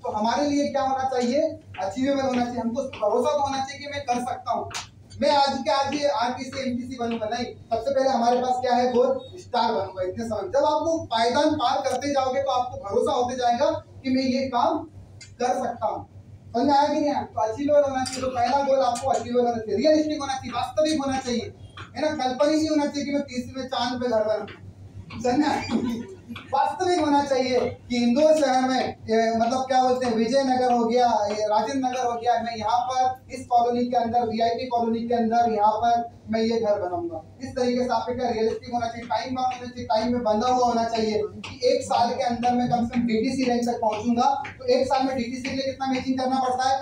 तो हमारे लिए क्या होना चाहिए? अचीवेबल होना चाहिए। हमको भरोसा तो होना चाहिए कि मैं कर सकता हूँ, मैं आज के आज ये आरटीसी एमटीसी बनूंगा नहीं। सबसे पहले हमारे पास क्या है? गोल स्टार बनूंगा। इतने समय जब आप वो पायदान पार करते जाओगे तो आपको भरोसा होते जाएगा कि मैं ये काम कर सकता हूँ। समझ में आया कि नहीं आया? तो अचीवेबल होना चाहिए। तो पहला गोल आपको अचीवेबल होना चाहिए, रियलिस्टिक होना चाहिए, वास्तविक होना चाहिए, है ना। कल्पना नहीं होना चाहिए कि मैं तीसरे चांद पे घर बनाऊं, समझना। वास्तविक होना चाहिए कि इंदौर शहर में मतलब क्या बोलते हैं, विजयनगर हो गया, राजेंद्र नगर हो गया, मैं यहाँ पर इस कॉलोनी के अंदर, वीआईपी कॉलोनी के अंदर यहाँ पर मैं ये घर बनाऊंगा। इस तरीके से आपके क्या रियलिस्टिक होना चाहिए, टाइम बाउंड होना चाहिए, टाइम में बंधा हुआ होना चाहिए कि 1 साल के अंदर में कम से कम डीटीसी रैंक तक पहुंचूंगा। तो 1 साल में डीटीसी के लिए कितना मैचिंग करना पड़ता है?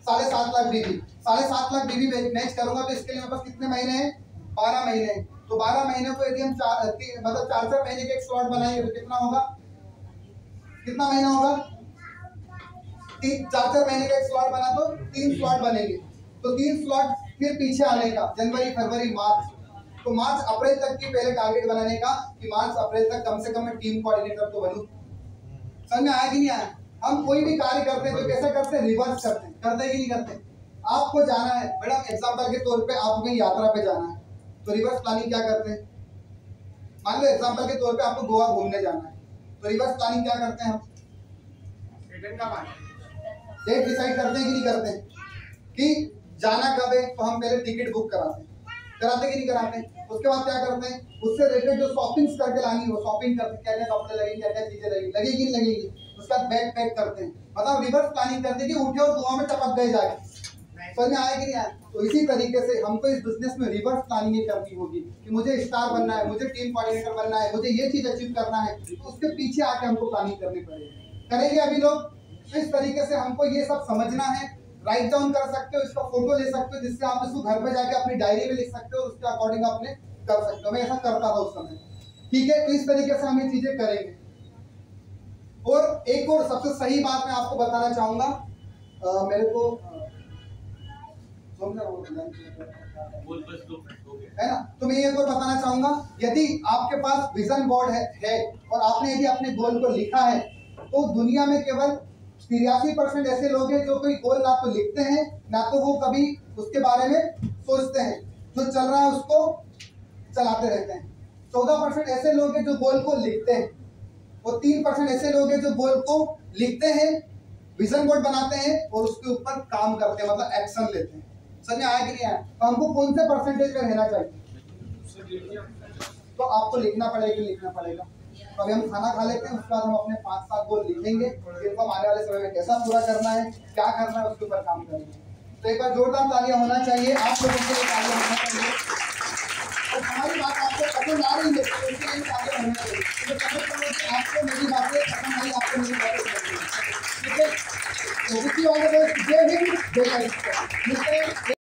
7.5 lakh dB. 7.5 lakh dB match करूंगा तो इसके लिए मेरे पास कितने महीने हैं? 12 महीने। तो 12 महीने को यदि हम मतलब 4 महीने के एक स्लॉट बनाएंगे तो कितना होगा? कितना महीना होगा? 4 महीने का एक स्लॉट बना तो 3 स्लॉट बनेंगे। तो 3 स्लॉट फिर पीछे आने का, जनवरी फरवरी मार्च। तो मार्च अप्रैल तक की पहले टारगेट बनाने का कि मार्च अप्रैल तक कम से कम मैं टीम कोऑर्डिनेटर तो बनूं। समझ में आया कि नहीं आया? हम कोई भी कार्य करते हैं तो कैसे करते हैं? रिवर्स करते हैं, करते हैं कि नहीं करते? आपको जाना है मैडम, एग्जाम्पल के तौर पे आपको कहीं यात्रा पे जाना है, तो रिवर्स प्लानिंग क्या करते हैं? मान लो एग्जाम्पल के तौर पे आपको गोवा घूमने जाना है, तो रिवर्स प्लानिंग क्या करते हैं हम? डेट डिसाइड करते हैं कि नहीं करते हैं कि जाना कब है, तो हम पहले टिकट बुक कराते कि नहीं कराते? उसके बाद क्या करते हैं? उससे रिलेटेड जो शॉपिंग्स करके लानी है वो शॉपिंग करते हैं, क्या क्या कपड़े लगेंगे, क्या क्या चीजें लगेगी नहीं लगेगी। उसके बाद बैग पैक करते हैं, मतलब रिवर्स प्लानिंग करते हैं कि उठे और दुआ में टपक गए जाके। समझ में आया कि नहीं आया? तो इसी तरीके से हमको इस बिजनेस में रिवर्स प्लानिंग करनी होगी कि मुझे स्टार बनना है, मुझे टीम कोऑर्डिनेटर बनना है, मुझे ये चीज अचीव करना है, तो उसके पीछे आके हमको प्लानिंग करनी पड़ेगी। करेंगे अभी लोग? तो इस तरीके से हमको ये सब समझना है, राइट डाउन कर सकते हो, इसका फोटो ले सकते हो, जिससे आप इसको घर पे जाके अपनी डायरी में लिख सकते हो, उसके अकॉर्डिंग आपने कर सकते हो। मैं ऐसा करता था उस समय, ठीक है। तो इस तरीके से हम ये चीजें करेंगे। और एक और सबसे सही बात मैं आपको बताना चाहूंगा, मेरे को है ना, तो मैं ये तो बताना चाहूंगा, यदि आपके पास विजन बोर्ड है और आपने यदि अपने गोल को लिखा है, तो दुनिया में केवल 83% ऐसे लोग हैं जो कोई गोल ना तो लिखते हैं, ना तो वो कभी उसके बारे में सोचते हैं, जो चल रहा है उसको चलाते रहते हैं। 14% ऐसे लोग हैं जो गोल को लिखते हैं, और 3% ऐसे लोग हैं जो गोल को लिखते हैं, विजन बोर्ड बनाते हैं और उसके ऊपर काम करते हैं, मतलब एक्शन लेते हैं। समझ आया कि नहीं आया? तो हमको कौन से परसेंटेज में रहना चाहिए? तो आपको लिखना पड़ेगा। तो अभी हम खाना खा लेते हैं, उसके बाद हम अपने 5-7 गोल लिखेंगे, फिर हम आने वाले समय में कैसा पूरा करना है, क्या करना है, उसके ऊपर काम करेंगे। तो एक बार जोरदार तालियां होना चाहिए, आप लोगों के लिए तालियां होना चाहिए।